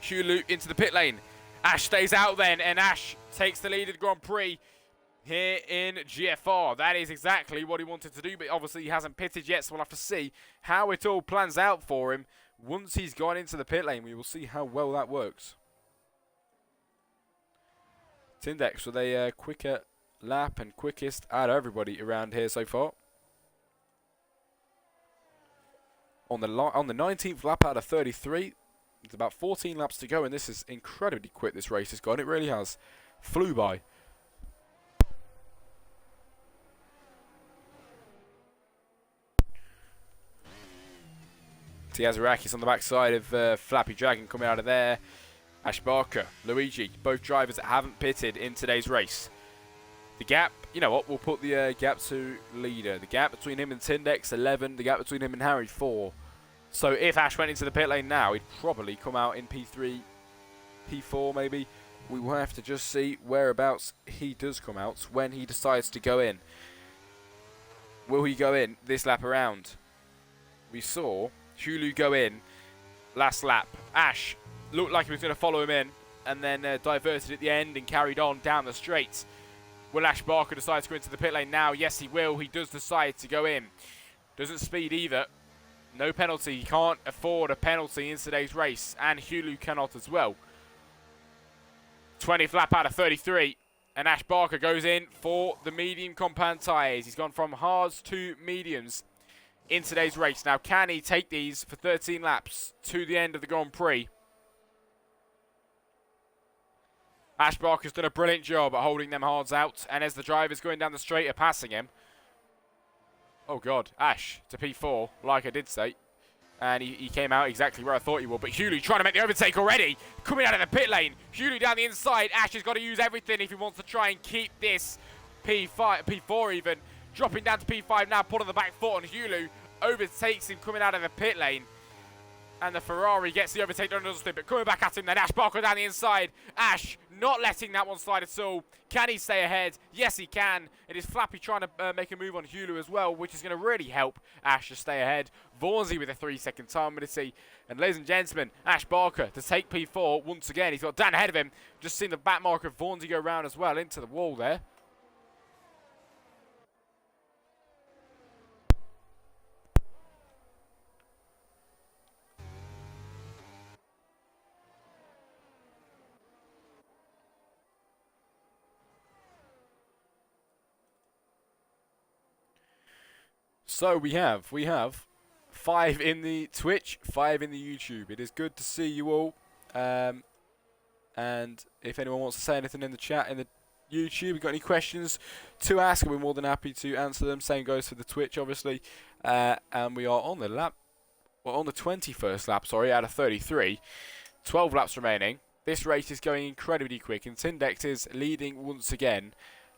Hulu into the pit lane. Ash stays out then, and Ash takes the lead at Grand Prix here in GFR. That is exactly what he wanted to do, but obviously he hasn't pitted yet, so we'll have to see how it all plans out for him. Once he's gone into the pit lane, we will see how well that works. Tindex with a quicker lap and quickest out of everybody around here so far. On the 19th lap out of 33, it's about 14 laps to go, and this is incredibly quick. This race has gone. It really has. Flew by. Tiazarakis on the backside of Flappy Dragon coming out of there. Ash Barker, Luigi, both drivers that haven't pitted in today's race. The gap, you know what, we'll put the gap to leader. The gap between him and Tindex, 11. The gap between him and Harry, 4. So if Ash went into the pit lane now, he'd probably come out in P3, P4 maybe. We will have to just see whereabouts he does come out when he decides to go in. Will he go in this lap around? We saw Hulu go in last lap. Ash looked like he was going to follow him in and then diverted at the end and carried on down the straight. Will Ash Barker decide to go into the pit lane now? Yes, he will. He does decide to go in. Doesn't speed either. No penalty. He can't afford a penalty in today's race, and Hulu cannot as well. 20th lap out of 33, and Ash Barker goes in for the medium compound tyres. He's gone from hards to mediums in today's race. Now, can he take these for 13 laps to the end of the Grand Prix? Ash Barker's done a brilliant job at holding them hards out, and as the drivers going down the straight are passing him, oh God, Ash to P4, like I did say. And he came out exactly where I thought he would. But Hulu trying to make the overtake already. Coming out of the pit lane. Hulu down the inside. Ash has got to use everything if he wants to try and keep this P4 even. Dropping down to P5 now, put on the back foot on Hulu. Overtakes him coming out of the pit lane. And the Ferrari gets the overtake on another split, but coming back at him then. Ash Barker down the inside. Ash not letting that one slide at all. Can he stay ahead? Yes, he can. It is Flappy trying to make a move on Hulu as well, which is going to really help Ash to stay ahead. Vaughnsy with a 3-second time limit. And ladies and gentlemen, Ash Barker to take P4 once again. He's got Dan ahead of him. Just seen the back marker of Vaughnsy go round as well into the wall there. So we have 5 in the Twitch, 5 in the YouTube. It is good to see you all. And if anyone wants to say anything in the chat, in the YouTube, you've got any questions to ask, we're more than happy to answer them. Same goes for the Twitch, obviously. And we are on the lap, well, on the 21st lap, sorry, out of 33. 12 laps remaining. This race is going incredibly quick, and Tindex is leading once again.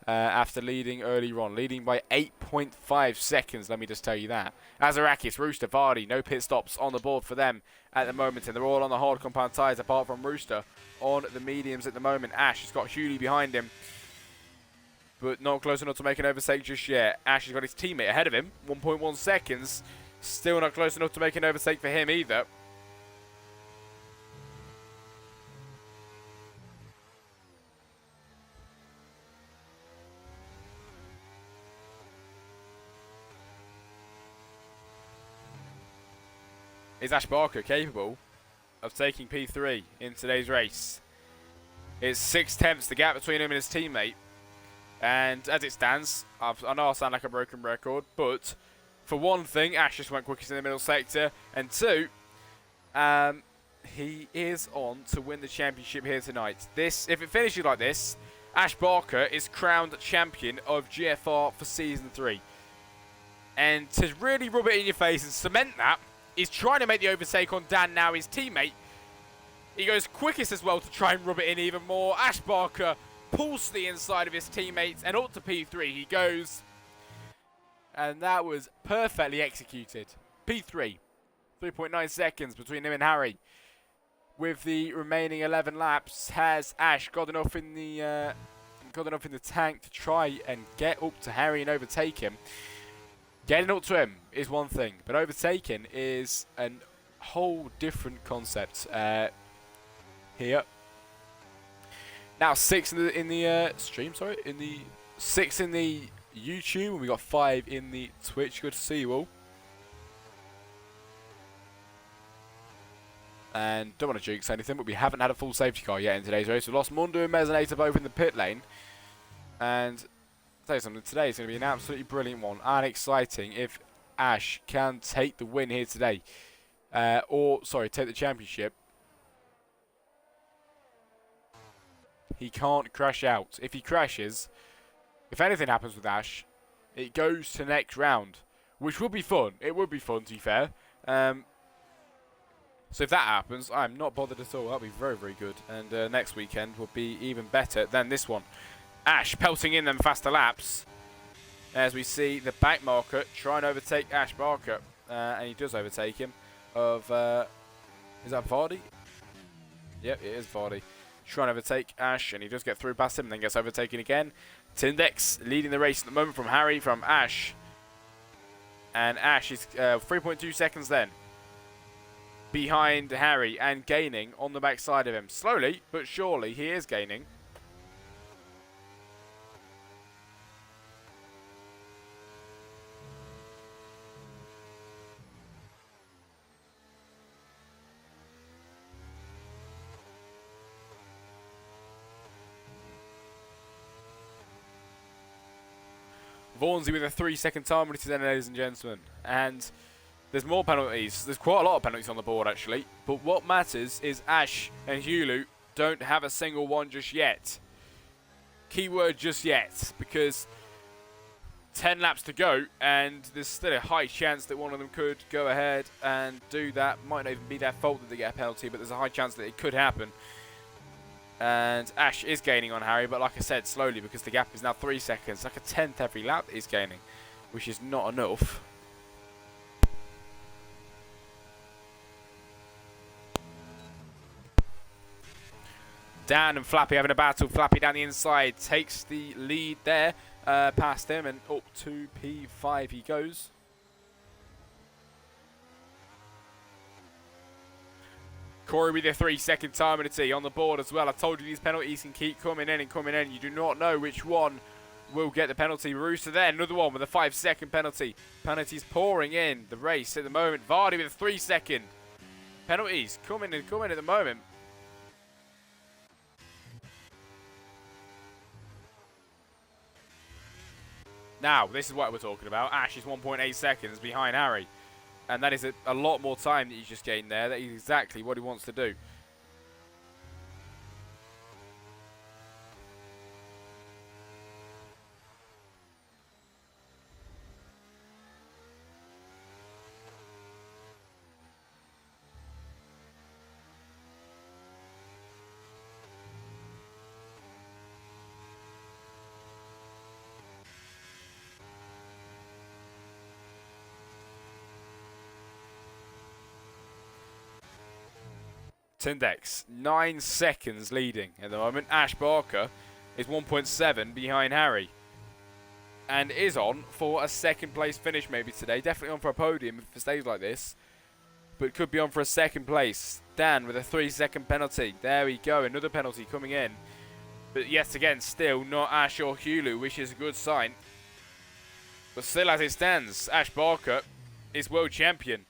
After leading earlier on, leading by 8.5 seconds, let me just tell you that. Azarakis, Rooster, Vardy, no pit stops on the board for them at the moment, and they're all on the hard compound tyres apart from Rooster on the mediums at the moment. Ash has got Hewley behind him, but not close enough to make an overtake just yet. Ash has got his teammate ahead of him, 1.1 seconds, still not close enough to make an overtake for him either. Is Ash Barker capable of taking P3 in today's race? It's 6/10 the gap between him and his teammate. And as it stands, I know I sound like a broken record, but for one thing, Ash just went quickest in the middle sector. And two, he is on to win the championship here tonight. If it finishes like this, Ash Barker is crowned champion of GFR for Season 3. And to really rub it in your face and cement that, he's trying to make the overtake on Dan now, his teammate. He goes quickest as well to try and rub it in even more. Ash Barker pulls to the inside of his teammates and up to P3 he goes. And that was perfectly executed. P3. 3.9 seconds between him and Harry. With the remaining 11 laps, has Ash got enough in the tank to try and get up to Harry and overtake him? Getting up to him is one thing, but overtaking is a whole different concept here. Now 6 in the stream, sorry, in the 6 in the YouTube, and we got 5 in the Twitch. Good to see you all. And don't want to jinx anything, but we haven't had a full safety car yet in today's race. We lost Mundo and Mezzanator both in the pit lane, and I'll tell you something, today is going to be an absolutely brilliant one and exciting if Ash can take the win here today. Take the championship. He can't crash out. If he crashes, if anything happens with Ash, it goes to next round, which would be fun. It would be fun, to be fair. So if that happens, I'm not bothered at all. That'll be very, very good. And next weekend will be even better than this one. Ash pelting in them faster laps as we see the back marker try and overtake Ash Barker, and he does overtake him. Is that Vardy? Yep, it is Vardy. Trying to overtake Ash, and he does get through past him and then gets overtaken again. Tindex leading the race at the moment from Harry, from Ash, and Ash is 3.2 seconds then behind Harry and gaining on the back side of him. Slowly but surely he is gaining. Vaughnsy with a 3-second time limit then, ladies and gentlemen. And there's more penalties. There's quite a lot of penalties on the board, actually. But what matters is Ash and Hulu don't have a single one just yet. Keyword just yet, because 10 laps to go, and there's still a high chance that one of them could go ahead and do that. Might not even be their fault that they get a penalty, but there's a high chance that it could happen. And Ash is gaining on Harry, but like I said, slowly, because the gap is now 3 seconds. Like a 10th every lap he's gaining, which is not enough. Dan and Flappy having a battle. Flappy down the inside takes the lead there past him, and up to P5 he goes. Corey with a 3-second time penalty on the board as well. I told you these penalties can keep coming in and coming in. You do not know which one will get the penalty. Rooster there, another one with a 5-second penalty. Penalties pouring in the race at the moment. Vardy with a 3-second. Penalties coming and coming at the moment. Now, this is what we're talking about. Ash is 1.8 seconds behind Harry. And that is a lot more time that he's just gained there. That is exactly what he wants to do. Tindex, 9 seconds leading at the moment. Ash Barker is 1.7 behind Harry. And is on for a second place finish maybe today. Definitely on for a podium if it stays like this. But could be on for a second place. Dan with a 3-second penalty. There we go, another penalty coming in. But yet again, still not Ash or Hulu, which is a good sign. But still as it stands, Ash Barker is world champion.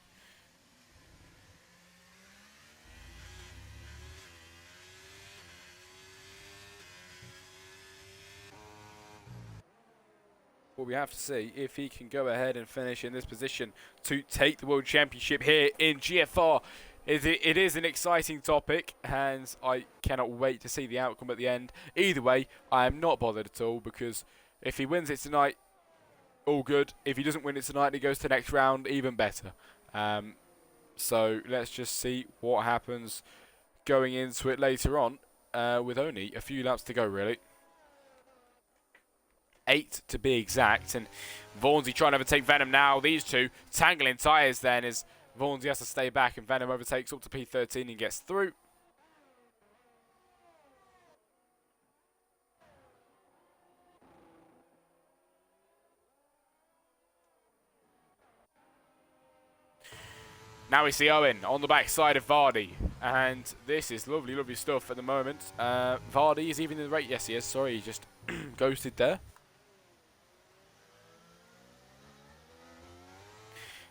Well, we have to see if he can go ahead and finish in this position to take the World Championship here in GFR. It is an exciting topic, and I cannot wait to see the outcome at the end. Either way, I am not bothered at all, because if he wins it tonight, all good. If he doesn't win it tonight and he goes to the next round, even better. So let's just see what happens going into it later on, with only a few laps to go, really. 8 to be exact, and Vaughnsy trying to overtake Venom now. These two tangling tyres then as Vaughnsy has to stay back, and Venom overtakes up to P13 and gets through. Now we see Owen on the backside of Vardy, and this is lovely, lovely stuff at the moment. Vardy is even in the rate. Yes, he is. Sorry, he just ghosted there.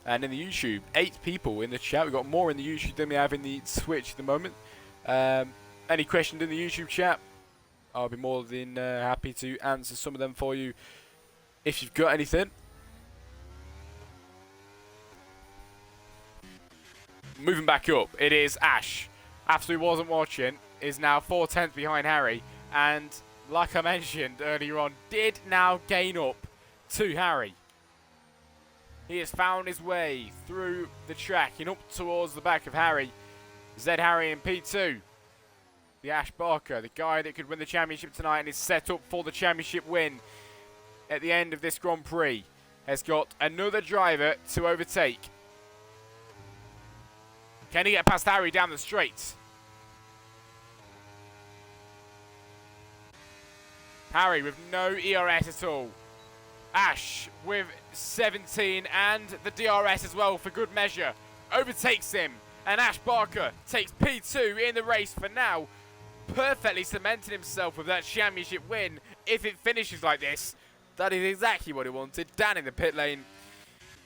And in the YouTube, 8 people in the chat. We've got more in the YouTube than we have in the Twitch at the moment. Any questions in the YouTube chat? I'll be more than happy to answer some of them for you if you've got anything. Moving back up, it is Ash. After he wasn't watching, is now 4/10 behind Harry. And like I mentioned earlier on, did now gain up to Harry. He has found his way through the track and up towards the back of Harry. Zed Harry in P2. The Ash Barker, the guy that could win the championship tonight and is set up for the championship win at the end of this Grand Prix, has got another driver to overtake. Can he get past Harry down the straight? Harry with no ERS at all. Ash with 17 and the DRS as well for good measure overtakes him, and Ash Barker takes P2 in the race for now, perfectly cementing himself with that championship win. If it finishes like this, that is exactly what he wanted. Dan in the pit lane,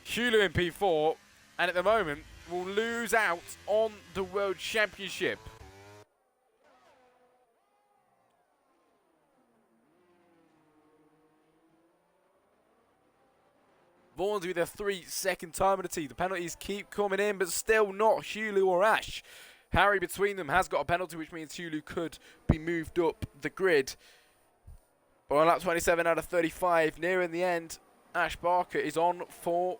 Hulu in P4, and at the moment will lose out on the World Championship. Vaughns with a 3-second time penalty. The penalties keep coming in, but still not Hulu or Ash. Harry between them has got a penalty, which means Hulu could be moved up the grid. But on lap 27 out of 35, nearing the end, Ash Barker is on for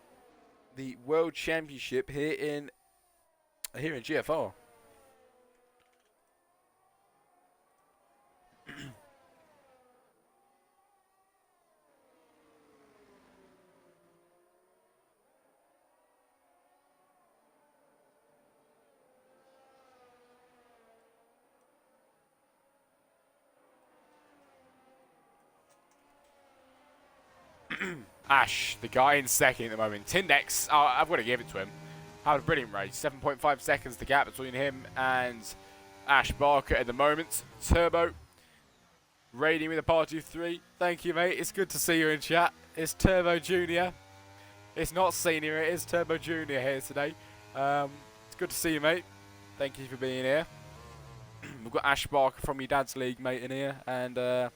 the World Championship here in GFR. Ash, the guy in second at the moment. Tindex, I've got to give it to him. Had a brilliant race. 7.5 seconds the gap between him and Ash Barker at the moment. Turbo, raiding with a party of 3. Thank you, mate. It's good to see you in chat. It's Turbo Junior. It's not Senior, it is Turbo Junior here today. It's good to see you, mate. Thank you for being here. We've got Ash Barker from your dad's league, mate, in here. And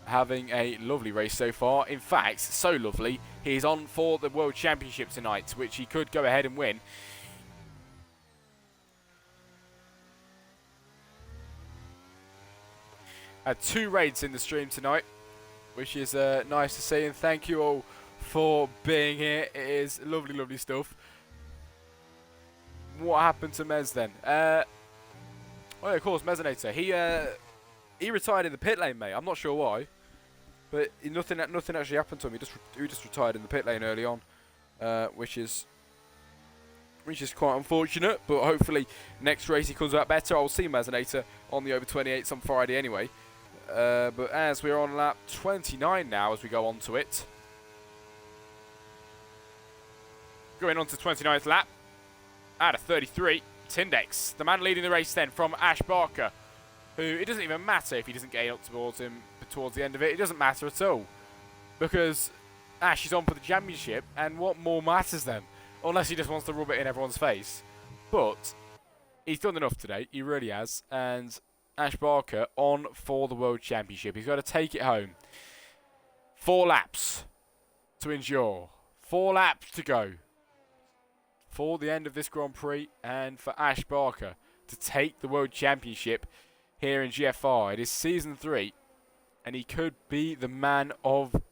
having a lovely race so far. In fact, so lovely, he's on for the World Championship tonight, which he could go ahead and win. Had 2 raids in the stream tonight, which is nice to see, and thank you all for being here. It is lovely, lovely stuff. What happened to Mez then? Well, of course, Mezzinator. He retired in the pit lane, mate. I'm not sure why, but nothing actually happened to him. He just retired in the pit lane early on, which is quite unfortunate. But hopefully next race he comes out better. I'll see Mezzinator on the over 28s on Friday anyway. But as we're on lap 29 now, as we go on to it, going on to 29th lap out of 33, Tindex, the man leading the race then from Ash Barker, who it doesn't even matter if he doesn't get up towards him towards the end of it. It doesn't matter at all, because Ash is on for the championship, and what more matters then, unless he just wants to rub it in everyone's face. But he's done enough today, he really has, and Ash Barker on for the World Championship. He's got to take it home. 4 laps to endure. 4 laps to go for the end of this Grand Prix, and for Ash Barker to take the World Championship here in GFR. It is Season 3, and he could be the man of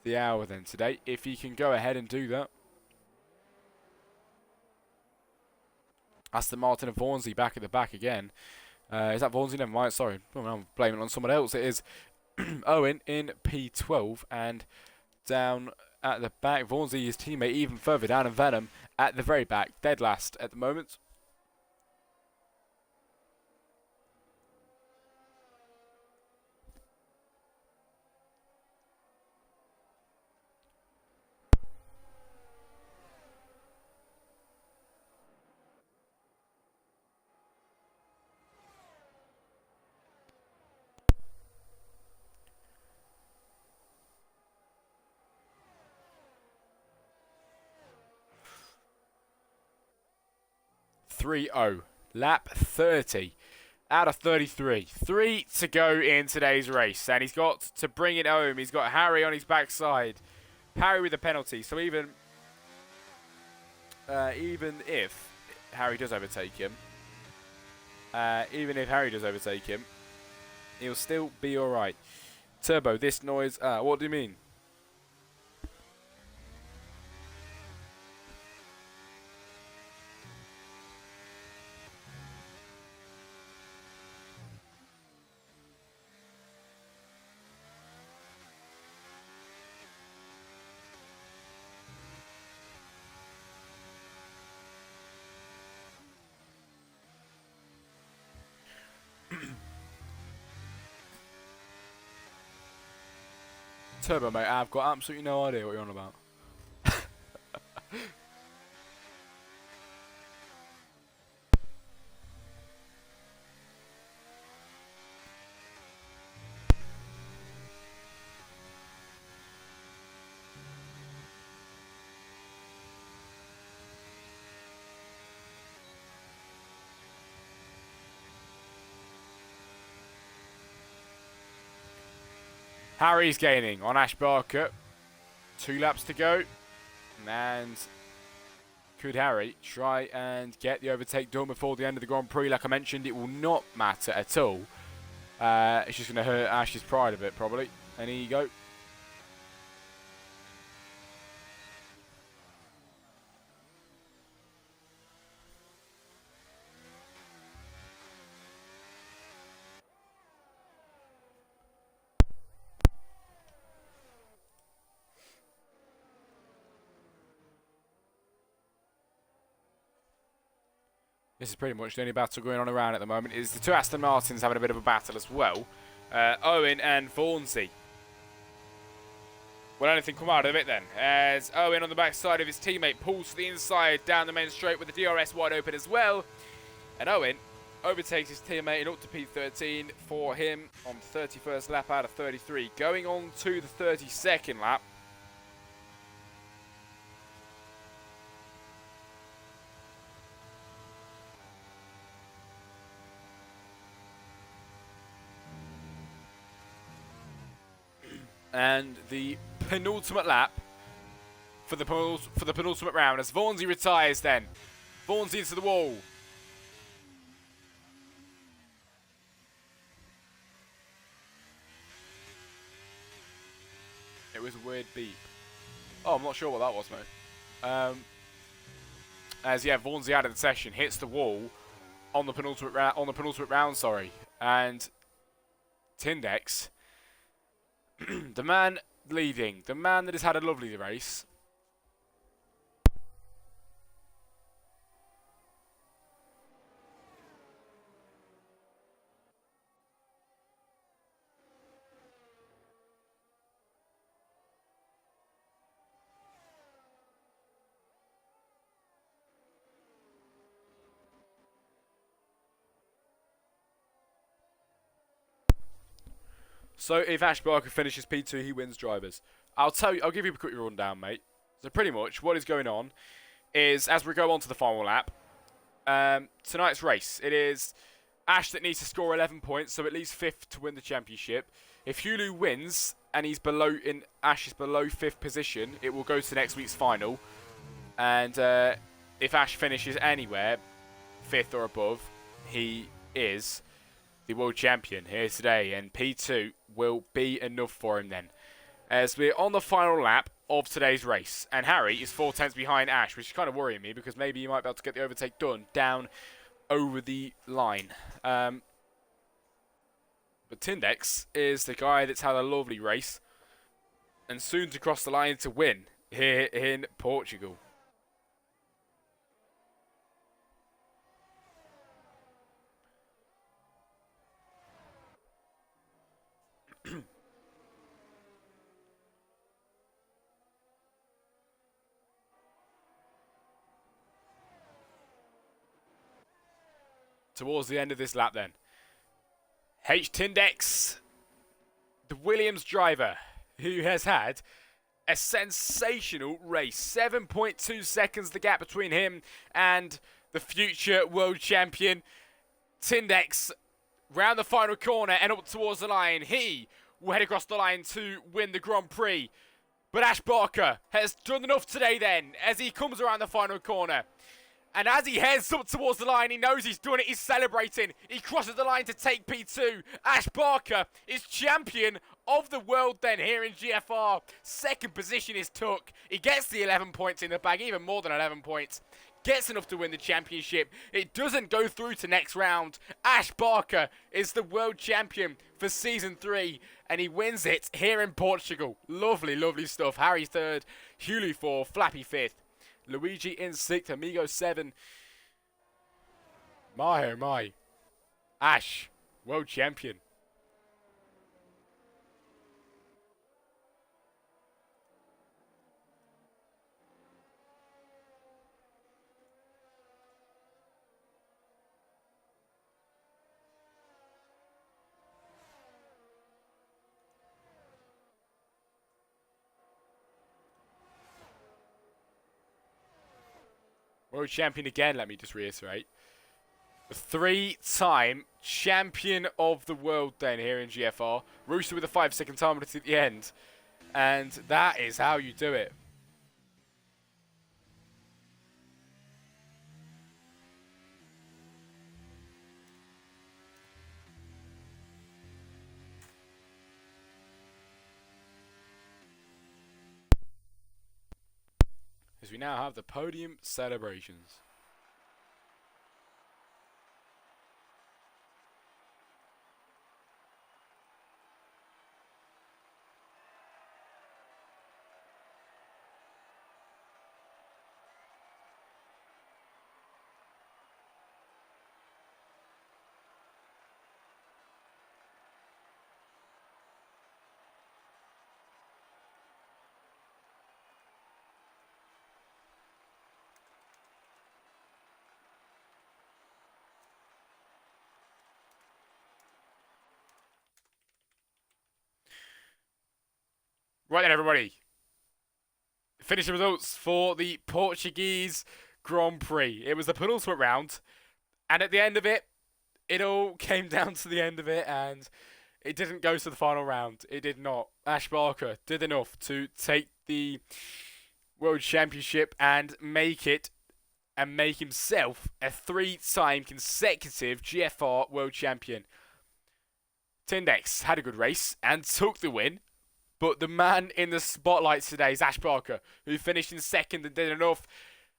the hour then today, if he can go ahead and do that. Aston Martin and Vaughansey back at the back again. Is that Vaughansey? Never mind, sorry. I'm blaming it on someone else. It is Owen in P12, and down at the back, Vaughansey, his teammate, even further down, and Venom at the very back, dead last at the moment. Lap 30 out of 33. 3 to go in today's race, and he's got to bring it home. He's got Harry on his backside. Harry with a penalty, so even if Harry does overtake him, he'll still be all right. Turbo, this noise. What do you mean? Turbo, mate, I've got absolutely no idea what you're on about. Harry's gaining on Ash Barker. 2 laps to go. And could Harry try and get the overtake done before the end of the Grand Prix? Like I mentioned, it will not matter at all. It's just going to hurt Ash's pride a bit, probably. And here you go. This is pretty much the only battle going on around at the moment. Is the 2 Aston Martins having a bit of a battle as well. Owen and Vaughansey. Will anything come out of it then? As Owen on the backside of his teammate pulls to the inside down the main straight with the DRS wide open as well. And Owen overtakes his teammate and up to P13 for him on the 31st lap out of 33. Going on to the 32nd lap. And the penultimate lap for the penultimate round as Vaughnsy retires then. Vaughnsy into the wall. It was a weird beep. Oh, I'm not sure what that was, mate. As yeah, Vaughnsy out of the session hits the wall on the penultimate round, sorry. And Tindex, the man leading, the man that has had a lovely race. So if Ash Barker finishes P2, he wins drivers. I'll give you a quick rundown, mate. So pretty much what is going on is, as we go on to the final lap, tonight's race, it is Ash that needs to score 11 points, so at least 5th to win the championship. If Hulu wins and Ash is below 5th position, it will go to next week's final. And if Ash finishes anywhere 5th or above, he is the world champion here today, and P2 will be enough for him then. As we're on the final lap of today's race, and Harry is 4 tenths behind Ash, which is kind of worrying me because maybe he might be able to get the overtake done down over the line. But Tindex is the guy that's had a lovely race and soon to cross the line to win here in Portugal. Towards the end of this lap then, H. Tindex, the Williams driver, who has had a sensational race. 7.2 seconds the gap between him and the future world champion. Tindex round the final corner and up towards the line. He will head across the line to win the Grand Prix. But Ash Barker has done enough today then as he comes around the final corner. And as he heads up towards the line, he knows he's done it, he's celebrating. He crosses the line to take P2. Ash Barker is champion of the world then here in GFR. Second position is took. He gets the 11 points in the bag, even more than 11 points. Gets enough to win the championship. It doesn't go through to next round. Ash Barker is the world champion for Season 3, and he wins it here in Portugal. Lovely, lovely stuff. Harry 3rd, Hulu 4th, Flappy 5th. Luigi in 6th, Amigo 7. My oh my. Ash, world champion. World champion again, let me just reiterate. The 3-time champion of the world then here in GFR. Rooster with a 5-second time limit at the end. And that is how you do it. As we now have the podium celebrations. Right then, everybody. Finishing results for the Portuguese Grand Prix. It was the penultimate round, and at the end of it, it all came down to the end of it, and it didn't go to the final round. It did not. Ash Barker did enough to take the World Championship and make himself a 3-time consecutive GFR World Champion. Tindex had a good race and took the win, but the man in the spotlight today is Ash Barker, who finished in second and did enough.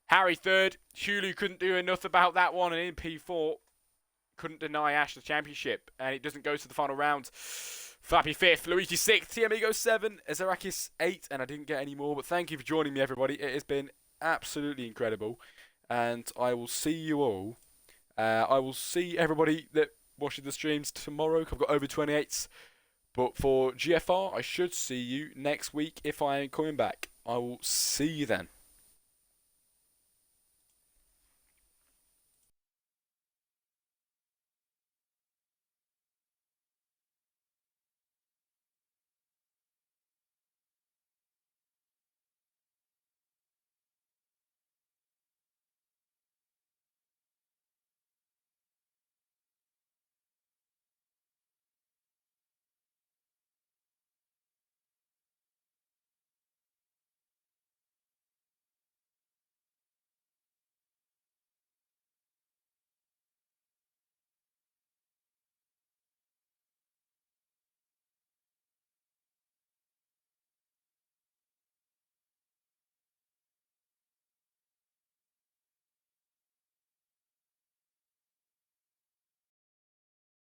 Harry third. Hulu couldn't do enough about that one, and in P4 couldn't deny Ash the championship, and it doesn't go to the final round. Flappy 5th, Luigi 6th, Tiamigo 7, Azarakis 8, and I didn't get any more, but thank you for joining me, everybody. It has been absolutely incredible, and I will see you all. I will see everybody that watches the streams tomorrow. I've got over 28s, but for GFR, I should see you next week if I am coming back. I will see you then.